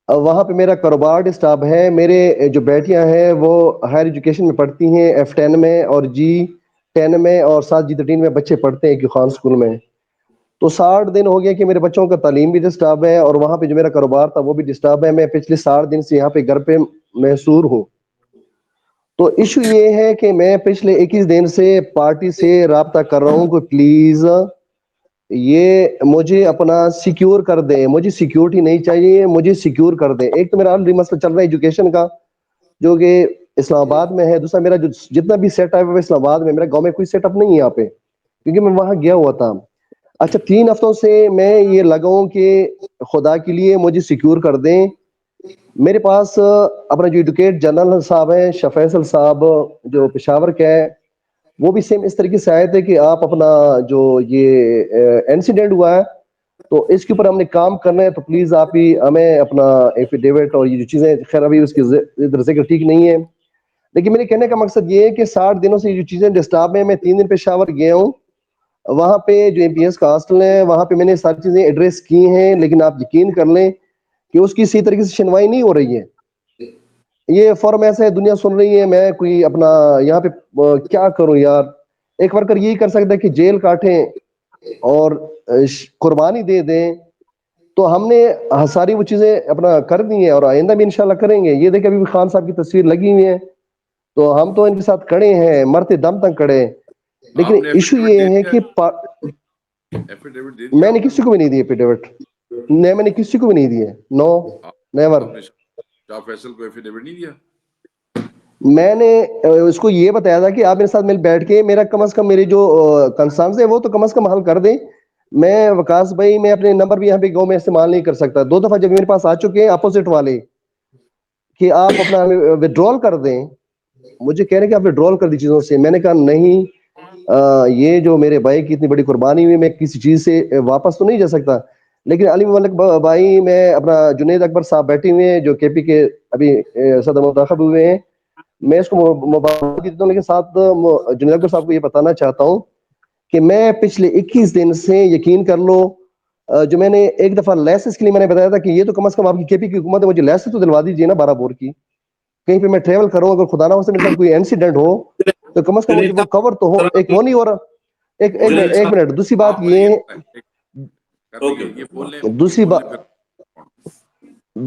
وہاں پہ میرا کاروبار ڈسٹرب ہے، میرے جو بیٹیاں ہیں وہ ہائر ایجوکیشن میں پڑھتی ہیں، F10 میں اور G10 میں، اور ساتھ G13 میں بچے پڑھتے ہیں کہ خان اسکول میں، تو 60 دن ہو گیا کہ میرے بچوں کا تعلیم بھی ڈسٹرب ہے، اور وہاں پہ جو میرا کاروبار تھا وہ بھی ڈسٹرب ہے، میں پچھلے 60 دن سے یہاں پہ گھر پہ محصور ہوں۔ تو ایشو یہ ہے کہ میں پچھلے 21 دن سے پارٹی سے رابطہ کر رہا ہوں کہ پلیز یہ مجھے اپنا سیکیور کر دیں، مجھے سیکیورٹی نہیں چاہیے، مجھے سیکیور کر دیں۔ ایک تو میرا آلریڈی مسئلہ چل رہا ہے ایجوکیشن کا جو کہ اسلام آباد میں ہے، دوسرا میرا جو جتنا بھی سیٹ اپ ہے اسلام آباد میں، میرا گاؤں میں کوئی سیٹ اپ نہیں ہے یہاں پہ کیونکہ میں وہاں گیا ہوا تھا۔ اچھا 3 ہفتوں سے میں یہ لگا ہوں کہ خدا کے لیے مجھے سیکیور کر دیں۔ میرے پاس اپنا جو ایڈوکیٹ جنرل صاحب ہیں شاہ فیصل صاحب جو پشاور کے ہیں، وہ بھی سیم اس طریقے سے آئے تھے کہ آپ اپنا جو یہ انسیڈنٹ ہوا ہے تو اس کے اوپر ہم نے کام کرنا ہے، تو پلیز آپ ہی ہمیں اپنا ایفیڈیوٹ اور یہ جو چیزیں، خیر ابھی اس کی ادھر ذکر ٹھیک نہیں ہے، لیکن میرے کہنے کا مقصد یہ ہے کہ 60 دنوں سے یہ جو چیزیں ڈسٹرب ہیں، میں 3 دن پشاور گیا ہوں، وہاں پہ جو ایم پی ایس کا ہاسٹل ہے وہاں پہ میں نے ساری چیزیں ایڈریس کی ہیں، لیکن آپ یقین کر لیں کہ اس کی صحیح طریقے سے سنوائی نہیں ہو رہی ہے۔ یہ فورم ایسا ہے، دنیا سن رہی ہے، میں کوئی اپنا یہاں پہ کیا کروں یار۔ ایک ورکر یہی کر سکتا ہے کہ جیل کاٹیں اور قربانی دے دیں، تو ہم نے ساری وہ چیزیں اپنا کر دی ہیں اور آئندہ بھی انشاءاللہ کریں گے۔ یہ دیکھیں ابھی بھی خان صاحب کی تصویر لگی ہوئی ہے، تو ہم تو ان کے ساتھ کھڑے ہیں، مرتے دم تک کھڑے ہیں، لیکن آپ نے ایشو ایفیڈیوٹ یہ دے ہے دیا کہ ایفیڈیوٹ دے دیا میں نے آپ نے کسی کو بھی نہیں دی ایفیڈیوٹ، نہیں میں نے کسی کو بھی نہیں دی ہے، نو نیور۔ آپ نے شاہ فیصل کو ایفیڈیوٹ نہیں دیا؟ میں نے اس کو یہ بتایا تھا کہ آپ میرے ساتھ مل بیٹھ کے میرا کم از کم میرے جو کنسرنز ہیں وہ تو کم از کم حل کر دیں۔ میں وکاس بھائی میں اپنے نمبر بھی یہاں پہ گاؤں میں استعمال نہیں کر سکتا، 2 دفعہ جب میرے پاس آ چکے ہیں اپوزٹ والے کہ آپ اپنا وڈرول کر دیں، مجھے کہہ رہے ہیں کہ آپ وڈرول کر دی چیزوں سے، میں نے کہا نہیں، یہ جو میرے بھائی کی اتنی بڑی قربانی ہوئی، میں کسی چیز سے واپس تو نہیں جا سکتا۔ لیکن علی ملک بھائی، میں اپنا جنید اکبر صاحب بیٹھے ہوئے ہیں جو کے پی کے ابھی صدر منتخب ہوئے ہیں، میں اس کو مبارک دیتا ہوں، لیکن ساتھ جنید اکبر صاحب کو یہ بتانا چاہتا ہوں کہ میں پچھلے 21 دن سے، یقین کر لو، جو میں نے ایک دفعہ لائسنس کے لیے میں نے بتایا تھا کہ یہ تو کم از کم آپ کی کے پی کی حکومت ہے، مجھے لائسنس تو دلوا دیجیے نا 12 بور کی، کہیں پہ میں ٹریول کروں، اگر خدا نہ ہو میرے ساتھ کوئی انسیڈنٹ ہو تو کم از کم مجھے جنید وہ کور تو ہو۔ ایک وہ نہیں ہو رہا، جنید ایک صاحب، منٹ، دوسری بات آپ یہ آئیے ہے، کرنے کے یہ بول لیں دوسری بات پھر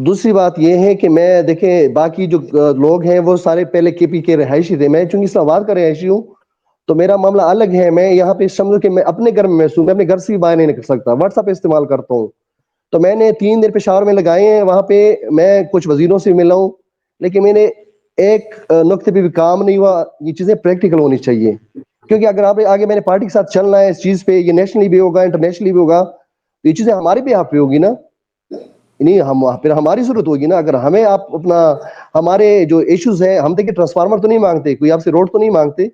دوسری بات یہ ہے کہ میں دیکھیں باقی جو لوگ ہیں وہ سارے پہلے کے پی کے رہائشی تھے، میں چونکہ اسلام آباد کا رہائشی ہوں تو میرا معاملہ الگ ہے، میں یہاں پہ سمجھو کہ میں اپنے گھر میں محسوس ہوں، میں اپنے گھر سے بھی باہر نہیں نکل سکتا، واٹس ایپ استعمال کرتا ہوں، تو میں نے 3 دن پشاور میں لگائے ہیں، وہاں پہ میں کچھ وزیروں سے ملا ہوں، لیکن میں نے ایک نقطے پہ بھی کام نہیں ہوا۔ یہ چیزیں پریکٹیکل ہونی چاہیے، کیونکہ اگر آپ آگے میں نے پارٹی کے ساتھ چلنا ہے اس چیز پہ، یہ نیشنلی بھی ہوگا انٹرنیشنلی بھی ہوگا، تو یہ چیزیں ہمارے بھی آپ پہ ہوگی نا، نہیں ہم پھر ہماری ضرورت ہوگی نا، اگر ہمیں آپ اپنا ہمارے جو ایشوز ہیں، ہم دیکھیں ٹرانسفارمر تو نہیں مانگتے، کوئی آپ سے روڈ تو نہیں مانگتے،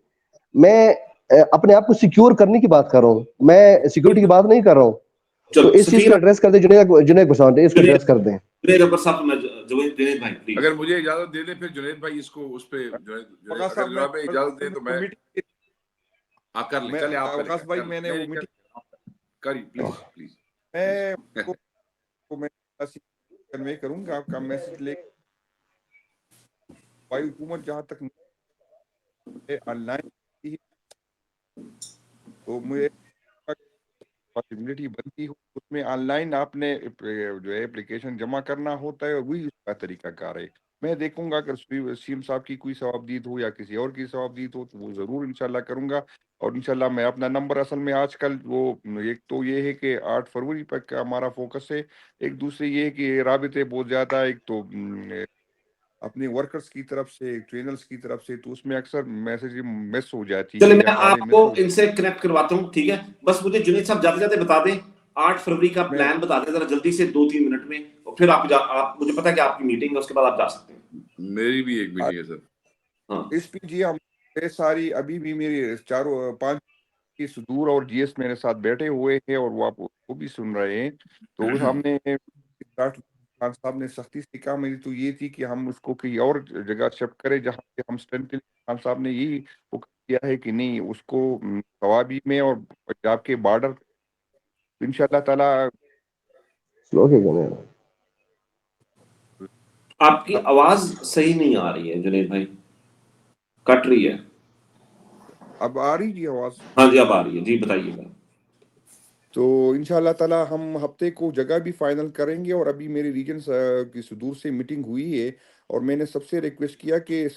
میں اپنے آپ کو سیکیور کرنے کی بات کر رہا ہوں، میں سیکورٹی کی بات نہیں کر رہا ہوں، تو چلو اس چیز سفیر کو ایڈریس کر دیں، جنید بسانت اس کو جنید ایڈریس کر دیں۔ جنید اکبر صاحب، میں جنید بھائی پلیز۔ اگر مجھے اجازت دے دیں پھر جنید بھائی اس کو اس پہ وقاص اگر صاحب میں جناب اجازت دیں تو میں میٹنگ کر لیں، چلے آپ وقاص بھائی میں نے وہ نہیں کری پلیز پلیز میں کو میں کنوے کروں گا، آپ کا میسج لے بھائی، حکومت جہاں تک آن لائن تو مجھے پاسبلٹی بنتی ہو اس میں آن لائن آپ نے جو ہے اپلیکیشن جمع کرنا ہوتا ہے، اور وہی اس کا طریقہ کار ہے۔ میں دیکھوں گا اگر سیم صاحب کی کوئی ثوابدید ہو یا کسی اور کی ثوابدید ہو تو وہ ضرور انشاءاللہ کروں گا، اور انشاءاللہ میں اپنا نمبر، اصل میں آج کل وہ ایک تو یہ ہے کہ 8 فروری تک ہمارا فوکس ہے، ایک دوسرے یہ ہے کہ رابطے بہت زیادہ، ایک تو اپنے ورکرز کی طرف سے، ٹرینرز کی طرف سے، تو اس میں اکثر میسج مس ہو جاتی چلے ہے یا میں کالیں آپ کو مس ہو ان سے کنیکٹ کرواتا ہوں، ٹھیک ہے؟ بس مجھے جنید صاحب جاتے جاتے بتا دیں 8 فروری کا میں پلان بتا دیں ذرا جلدی سے 2-3 منٹ میں، اور پھر آپ مجھے پتا کہ آپ کی میٹنگ ہے، اس کے بعد آپ جا سکتے ہیں۔ میری بھی ایک میٹنگ ہے سر۔ ہاں اس پی جی ہم ساری ابھی بھی میری 5 کی صدور اور جی ایس میرے ساتھ بیٹھے ہوئے ہیں، اور وہ آپ وہ بھی سن رہے ہیں، تو ہم نے خان صاحب نے سختی سے کہا، میری تو یہ تھی کہ ہم اس کو کہیں اور جگہ شفٹ کریں جہاں پہ ہم اسٹرینتھ، خان صاحب نے یہی کیا ہے کہ نہیں، اس کو سوابی میں اور پنجاب کے بارڈر انشاءاللہ تعالی آپ کی آواز صحیح نہیں آ رہی ہے جنید بھائی، کٹ رہی ہے۔ اب آ رہی جی آواز؟ ہاں جی اب آ رہی ہے، جی بتائیے گا۔ تو انشاءاللہ تعالی ہم ہفتے کو جگہ بھی فائنل کریں گے، اور ابھی میری ریجن کی صدور سے میٹنگ ہوئی ہے، اور میں نے سب سے ریکویسٹ کیا کہ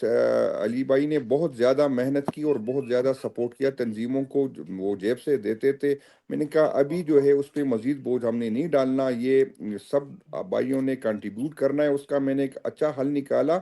علی بھائی نے بہت زیادہ محنت کی اور بہت زیادہ سپورٹ کیا تنظیموں کو، وہ جیب سے دیتے تھے، میں نے کہا ابھی جو ہے اس پہ مزید بوجھ ہم نے نہیں ڈالنا، یہ سب بھائیوں نے کنٹریبیوٹ کرنا ہے، اس کا میں نے ایک اچھا حل نکالا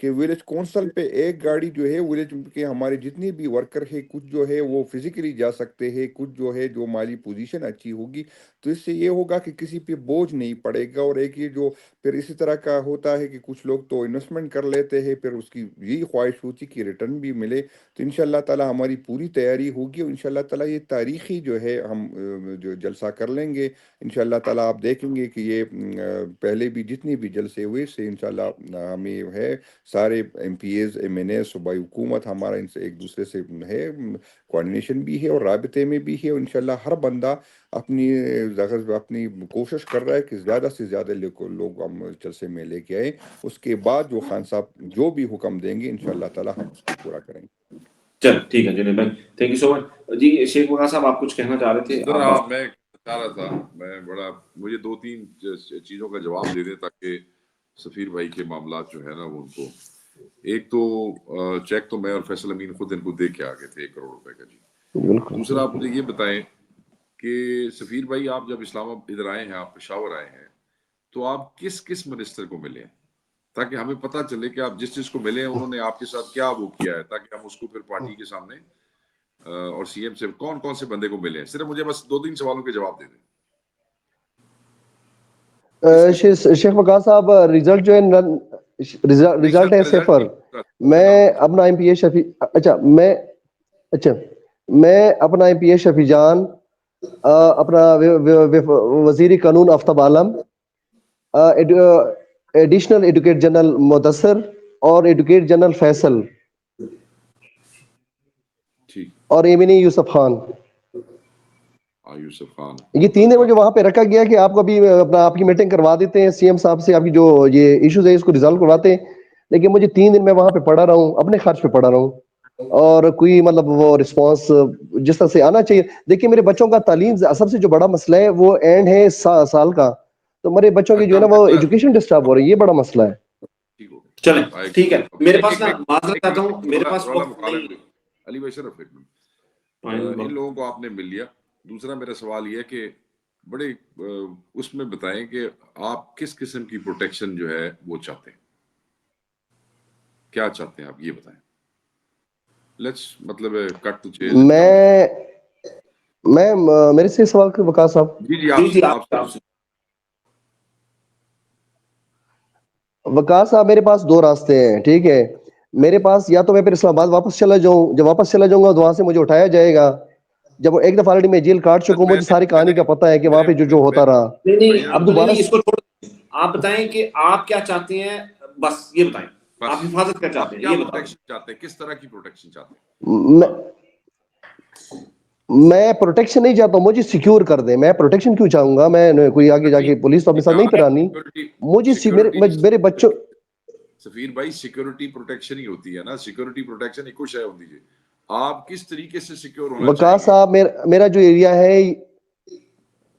کہ ولیج کونسل پہ ایک گاڑی جو ہے ولیج کے ہمارے جتنے بھی ورکر ہے کچھ جو ہے وہ فزیکلی جا سکتے ہیں، کچھ جو ہے جو مالی پوزیشن اچھی ہوگی تو اس سے یہ ہوگا کہ کسی پہ بوجھ نہیں پڑے گا. اور ایک یہ جو پھر اسی طرح کا ہوتا ہے کہ کچھ لوگ تو انویسٹمنٹ کر لیتے ہیں، پھر اس کی یہی خواہش ہوتی کہ ریٹرن بھی ملے. تو انشاءاللہ تعالی ہماری پوری تیاری ہوگی، اور انشاءاللہ تعالی یہ تاریخی جو ہے ہم جو جلسہ کر لیں گے. انشاءاللہ تعالی آپ دیکھیں گے کہ یہ پہلے بھی جتنی بھی جلسے ہوئے سے انشاءاللہ ہمیں ہے سارے M P As M N A صوبائی حکومت ہمارا ان سے ایک دوسرے سے ہے کوآرڈینیشن بھی ہے اور رابطے میں بھی ہے. اور انشاءاللہ ہر بندہ اپنی کوشش کر رہا ہے کہ زیادہ سے زیادہ لوگ ہم جلسے میں لے کے آئے. اس کے بعد جو خان صاحب جو بھی حکم دیں گے انشاءاللہ تعالی ہم اس کو پورا کریں گے. چل ٹھیک ہے جنید بھائی، تھینک یو سو مچ. جی شیخ وقاص صاحب آپ کچھ کہنا چاہ رہے تھے؟ میں چاہ رہا تھا مجھے 2-3 چیزوں کا جواب دے دیں تاکہ سفیر بھائی کے معاملات جو ہے نا وہ ان کو، ایک تو چیک تو میں اور فیصل امین خود ان کو دے کے آگے تھے 1 کروڑ روپے کا. جی دوسرا آپ مجھے یہ بتائیں کہ سفیر بھائی آپ جب اسلام آباد ادھر آئے ہیں، آپ پشاور آئے ہیں، تو آپ کس منسٹر کو ملے ہیں تاکہ ہمیں پتہ چلے کہ آپ جس کو ملے ہیں انہوں نے آپ کے ساتھ کیا وہ کیا ہے، تاکہ ہم اس کو پھر پارٹی کے سامنے اور سی ایم سے کون سے بندے کو ملے ہیں. صرف مجھے بس 2-3 سوالوں کے جواب دے دیں. شیخ وقاص صاحب رزلٹ جو ہے رزلٹ ہے صفر. میں اپنا ایم پی اے میں اپنا ایم پی اے شفیع جان، اپنا وزیر قانون Aftab Alam, additional advocate general Mudassir اور ایڈوکیٹ جنرل فیصل اور ایمینی یوسف خان، یہ 3 مجھے وہاں پہ رکھا گیا کہ آپ کو بھی آپ کی میٹنگ کروا دیتے ہیں سی ایم صاحب سے، آپ کی جو یہ ایشوز ہے اس کو ریزالو کرواتے ہیں. لیکن مجھے 3 دن میں وہاں پہ پڑھا رہا ہوں، اپنے خرچ پہ پڑھا رہا ہوں، اور کوئی مطلب وہ رسپانس جس طرح سے آنا چاہیے. دیکھیے میرے بچوں کا تعلیم سب سے جو بڑا مسئلہ ہے وہ اینڈ ہے سال کا، تو میرے بچوں کی جو ہے نا وہ ایجوکیشن ڈسٹرب ہو رہی ہے، یہ بڑا مسئلہ ہے. چلیں ٹھیک ہے، میرے پاس نا معذرت چاہتا ہوں، میرے پاس علی بھائی صرف ان لوگوں کو آپ نے مل لیا. دوسرا میرا سوال یہ ہے کہ بڑے اس میں بتائیں کہ آپ کس قسم کی پروٹیکشن جو ہے وہ چاہتے ہیں، کیا چاہتے ہیں آپ یہ بتائیں. لیٹس مطلب کٹ ٹو چیز. میں میرے سے سوال کر وقاص صاحب. جی آپ وقاص صاحب میرے پاس 2 راستے ہیں، ٹھیک ہے. میرے پاس یا تو میں پھر اسلام آباد واپس چلا جاؤں، جب واپس چلا جاؤں گا تو وہاں سے مجھے اٹھایا جائے گا. جب ایک دفعہ آلریڈی میں جیل کاٹ چکا ہوں، مجھے ساری کہانی کا پتہ ہے کہ وہاں پہ جو ہوتا رہا. نہیں اب دوبارہ اس کو چھوڑ، آپ بتائیں کہ آپ کیا چاہتے ہیں، بس یہ بتائیں آپ حفاظت کیا چاہتے ہیں، یہ بتائیں کس طرح کی پروٹیکشن چاہتے ہیں. میں پروٹیکشن نہیں چاہتا ہوں، مجھے سیکیور کر دیں. میں پروٹیکشن کیوں چاہوں گا؟ میں کوئی آگے جا کے پولیس تو اپنے ساتھ نہیں پرانی. مجھے میرے بچوں سفیر بھائی سیکیورٹی پروٹیکشن ہی ہوتی ہے نا، سیکیورٹی پروٹیکشن ایک کچھ ہے ہوتی ہے. آپ کس طریقے سے سیکیور ہونا چاہیے؟ وقاص صاحب میرا جو ایریا ہے،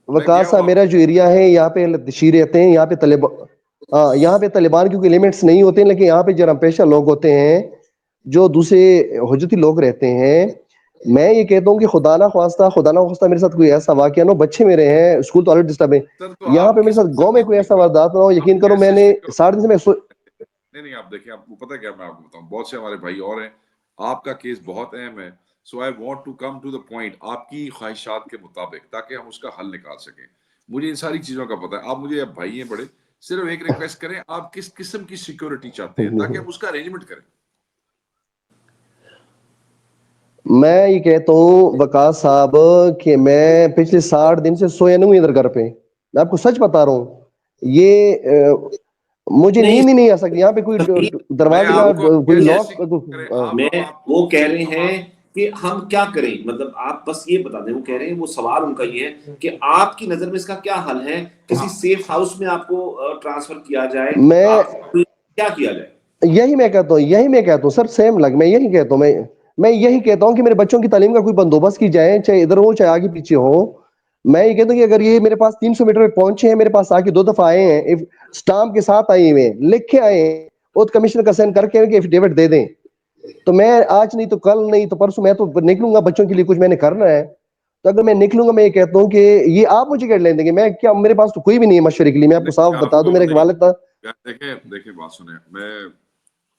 وقاص صاحب میرا جو ایریا ہے یہاں پہ شیعہ رہتے ہیں، یہاں پہ یہاں پہ طالبان کیونکہ ایلیمنٹس نہیں ہوتے ہیں، لیکن یہاں پہ جرم پیشہ لوگ ہوتے ہیں جو دوسرے حجتی لوگ رہتے ہیں. میں یہ کہتا ہوں کہ خدا نہ خواستہ میرے ساتھ کوئی ایسا واقعہ نہ ہو. بچے میرے ہیں، اسکول تو آلریڈی ڈسٹرب ہے، یہاں پہ میرے ساتھ گاؤں میں کوئی ایسا واردات نہ ہو. یقین کرو میں نے 7 دن سے نہیں آپ دیکھیں، آپ کو پتہ کیا میں آپ کو بتاؤں، بہت سے ہمارے بھائی اور ہیں، آپ کا کیس بہت اہم ہے. So I want to come to the point آپ کی خواہشات کے مطابق، تاکہ ہم اس کا حل نکال سکیں. مجھے ان ساری چیزوں کا پتہ ہے. آپ مجھے اب بھائی ہیں بڑے، صرف ایک ریکویسٹ کریں، آپ کس قسم کی سیکیورٹی چاہتے ہیں تاکہ ہم اس کا ارینجمنٹ کریں. میں یہ کہتا ہوں وقاص صاحب کہ میں پچھلے 60 دن سے سویا نہیں ہوں ادھر گھر پہ. میں آپ کو سچ بتا رہا ہوں، یہ مجھے نیند ہی نہیں آ سکتی. یہاں پہ کوئی دروازے کا کوئی لاک. وہ کہہ رہے ہیں کہ ہم کیا کریں، مطلب آپ بس یہ بتا دیں. وہ کہہ رہے ہیں، وہ سوال ان کا یہ ہے کہ آپ کی نظر میں اس کا کیا حل ہے، کسی سیف ہاؤس میں آپ کو ٹرانسفر کیا جائے، کیا کیا جائے. یہی میں کہتا ہوں سر، سیم میں یہی کہتا ہوں، میں یہی کہتا ہوں کہ میرے بچوں کی تعلیم کا کوئی بندوبست کی جائے، چاہے ادھر ہو چاہے آگے پیچھے ہو. میں یہ کہتا ہوں کہ اگر یہ میرے پاس 300 میٹر پہ پہنچے ہیں، میرے پاس آ کے 2 دفعہ آئے ہیں، اسٹامپ کے ساتھ آئے ہوئے ہیں، لکھ کے آئے ہیں، اور کمشنر کا سائن کر کے ایفیڈیوٹ دے دیں، تو میں آج نہیں تو کل نہیں تو پرسوں میں تو نکلوں گا. بچوں کے لیے کچھ میں نے کرنا ہے، تو اگر میں نکلوں گا میں یہ کہتا ہوں کہ یہ آپ مجھے گائیڈ لائن دیں گے. میں کیا، میرے پاس تو کوئی بھی نہیں ہے مشورے کے لیے. میں آپ کو صاف بتا دوں، میرا ایک والد تھا. دیکھیں بات سنیں، میں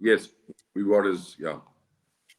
yes, we got his yeah.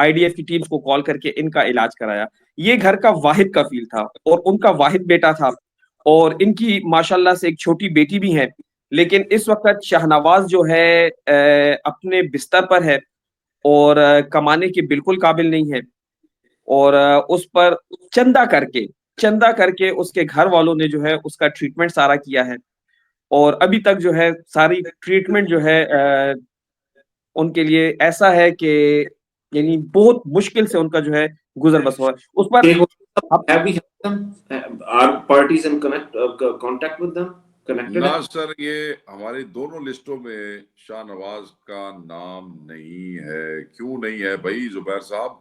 IDF کی ٹیمز کو کال کر کے ان کا علاج کرایا. یہ گھر کا واحد کفیل تھا اور ان کا واحد بیٹا تھا, اور ان کی ماشاءاللہ سے ایک چھوٹی بیٹی بھی ہے. لیکن اس وقت شاہنواز جو ہے اپنے بستر پر ہے اور کمانے کے بالکل قابل نہیں ہے, اور اس پر چندہ کر کے اس کے گھر والوں نے جو ہے اس کا ٹریٹمنٹ سارا کیا ہے, اور ابھی تک جو ہے ساری ٹریٹمنٹ جو ہے ان کے لیے ایسا ہے کہ یعنی بہت مشکل سے ان کا جو ہے گزر بسر ہوا ہے. اس پر Have we helped them? Are parties in contact with them? Connected? نہ سر, یہ ہماری دونوں لسٹوں میں شاہ نواز کا نام نہیں ہے. کیوں نہیں ہے بھائی زبیر صاحب,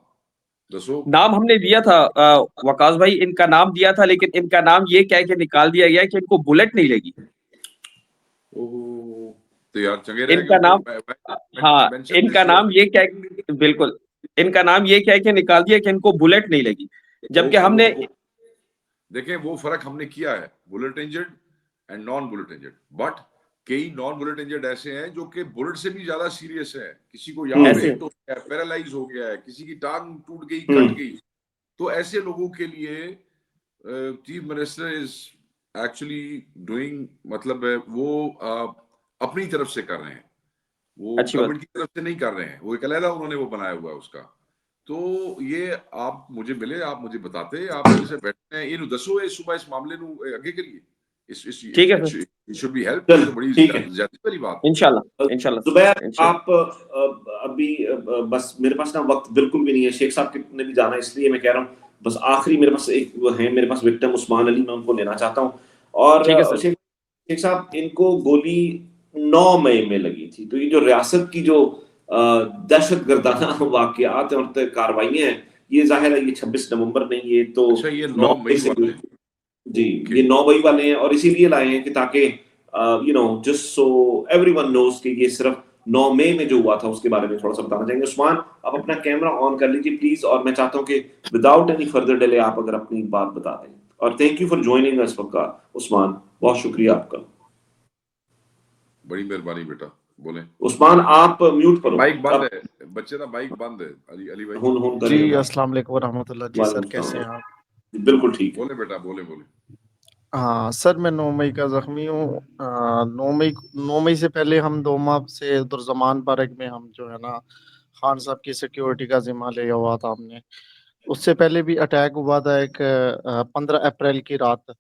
دسو. نام ہم نے دیا تھا وقاص بھائی, ان کا نام دیا تھا, لیکن ان کا نام یہ کہہ کے نکال دیا گیا کہ ان کو بلٹ نہیں لگی. تو یار چنگے ان کا نام, ہاں ان کا نام یہ کہہ, بالکل ان کا نام یہ کہہ کے نکال دیا کہ ان کو بلٹ نہیں لگی, جبکہ ہم نے دیکھیں وہ فرق ہم نے کیا ہے, bullet injured and non bullet injured. But کئی نان بلٹ انجرڈ ایسے ہیں جو کہ بلٹ سے بھی زیادہ سیریس ہیں. کسی کو یہاں پہ ہٹ ہو گیا ہے, پیرالائز ہو گیا ہے, کسی کی ٹانگ ٹوٹ گئی, کٹ گئی. تو ایسے لوگوں کے لیے chief minister is actually doing, مطلب وہ اپنی طرف سے کر رہے ہیں, وہ گورنمنٹ کی طرف سے نہیں کر رہے ہیں. وہ ایک علیحدہ انہوں نے وہ بنایا ہوا ہے اس کا. تو یہ آپ مجھے ملے, آپ مجھے بتاتے, آپ مجھے سے بیٹھتے ہیں, یہ دسو صبح اس معاملے نو اگے کے لیے ٹھیک ہے should be helped. تو بڑی زیادتی والی بات. انشاءاللہ. زبیر آپ ابھی بس میرے پاس نا وقت بالکل بھی نہیں ہے, شیخ صاحب نے بھی جانا, اس لیے میں کہہ رہا ہوں بس آخری میرے پاس ایک ہے, میرے پاس وکٹم عثمان علی, میں ان کو لینا چاہتا ہوں. اور شیخ صاحب ان کو گولی 9 مئی میں لگی تھی. تو یہ جو ریاست کی جو دہشت گردانہ واقعات اور کاروائیاں ہیں, یہ ظاہر ہے یہ 26 نومبر نہیں, یہ تو 9 مئی سے, جی یہ 9 مئی والے ہیں, اور اسی لیے لائے ہیں کہ تاکہ just so everyone knows کہ یہ صرف 9 مئی میں جو ہوا تھا اس کے بارے میں تھوڑا سا بتانا چاہیں گے. عثمان آپ اپنا کیمرہ آن کر لیجیے پلیز, اور میں چاہتا ہوں کہ وداؤٹ اینی فردر ڈیلے آپ اگر اپنی بات بتا دیں. اور تھینک یو فار جوائننگ اس وقت کا عثمان, بہت شکریہ آپ کا. بڑی مہربانی بیٹا, بولیں. عثمان آپ میوٹ کرو, مائک بند ہے بچے کا, مائک بند ہے. علی بھائی جی السلام علیکم ورحمۃ اللہ. جی سر کیسے ہیں آپ؟ بالکل ٹھیک. بولے بیٹا, بولے. ہاں سر میں 9 مئی کا زخمی ہوں. 9 مئی سے پہلے ہم 2 ماہ سے درزمان پارک میں ہم جو ہے نا خان صاحب کی سیکیورٹی کا ذمہ لیا ہوا تھا ہم نے. اس سے پہلے بھی اٹیک ہوا تھا ایک 15 اپریل کی رات.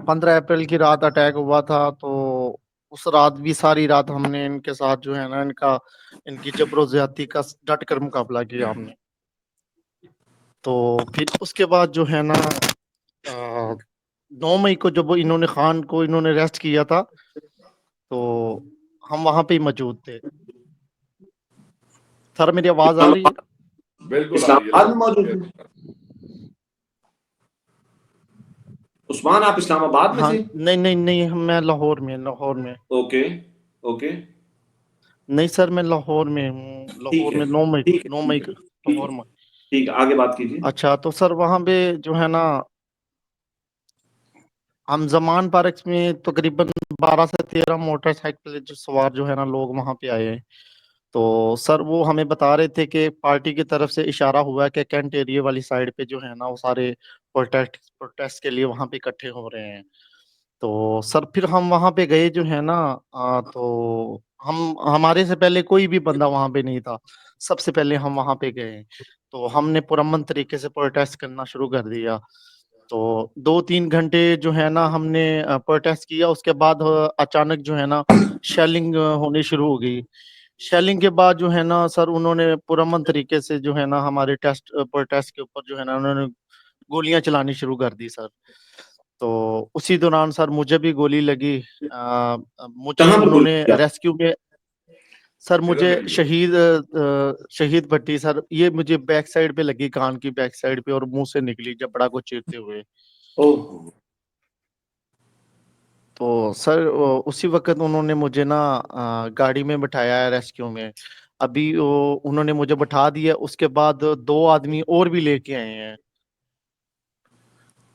15 اپریل کی رات اٹیک ہوا تھا. تو اس رات بھی ساری رات ہم نے ان کے ساتھ جو ہے نا ان کی جبر و زیادتی کا ڈٹ کر مقابلہ کیا ہم نے. تو پھر اس کے بعد جو ہے نا 9 مئی کو جب انہوں نے خان کو انہوں نے ریسٹ کیا تھا تو ہم وہاں پہ ہی موجود تھے. سر میری آواز آ رہی ہے؟ بالکل عثمان آپ اسلام آباد میں تھے؟ نہیں میں لاہور میں. اوکے نہیں سر میں لاہور میں ہوں. لاہور میں 9 مئی لاہور میں. ٹھیک ہے, آگے بات کیجیے. اچھا تو سر وہاں پہ جو ہے نا ہم زمان پارک میں تقریباً 12 سے 13 موٹر سائیکل سوار جو ہے نا لوگ وہاں پہ آئے ہیں. تو سر وہ ہمیں بتا رہے تھے کہ پارٹی کی طرف سے اشارہ ہوا ہے کہ کینٹ ایریا والی سائڈ پہ جو ہے نا وہ سارے پروٹیسٹ کے لیے وہاں پہ اکٹھے ہو رہے ہیں. تو سر پھر ہم وہاں پہ گئے جو ہے نا, تو ہمارے سے پہلے کوئی بھی بندہ وہاں پہ نہیں تھا. سب سے پہلے ہم وہاں پہ گئے تو ہم نے پرامن طریقے سے پروٹیسٹ کرنا شروع کر دیا. تو 2-3 گھنٹے جو ہے نا ہم نے پروٹیسٹ کیا. اس کے بعد اچانک جو ہے نا شیلنگ ہونی شروع ہو گئی. شیلنگ کے بعد جو ہے نا سر انہوں نے پرامن طریقے سے جو ہے نا ہمارے پروٹیسٹ کے اوپر جو ہے نا انہوں نے گولیاں چلانی شروع کر دی سر. تو اسی دوران سر مجھے بھی گولی لگی. مجھے انہوں نے ریسکیو میں سر مجھے شہید بھٹی سر, یہ مجھے بیک سائڈ پہ لگی, کان کی بیک سائڈ پہ, اور منہ سے نکلی جبڑا کو چیرتے ہوئے. تو سر اسی وقت انہوں نے مجھے نا گاڑی میں بٹھایا ہے ریسکیو میں. ابھی انہوں نے مجھے بٹھا دیا. اس کے بعد 2 آدمی اور بھی لے کے آئے ہیں.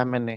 MNA।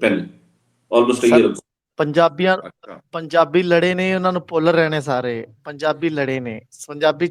ਪਹਿਲੇ ਆਲਮੋਸਟ ਅ ਈਅਰ। ਪੰਜਾਬੀ ਲੜੇ ਨੇ, ਉਹਨਾਂ ਨੂੰ ਭੁੱਲ ਰਹੇ ਨੇ ਸਾਰੇ। ਪੰਜਾਬੀ ਲੜੇ ਨੇ, ਪੰਜਾਬੀ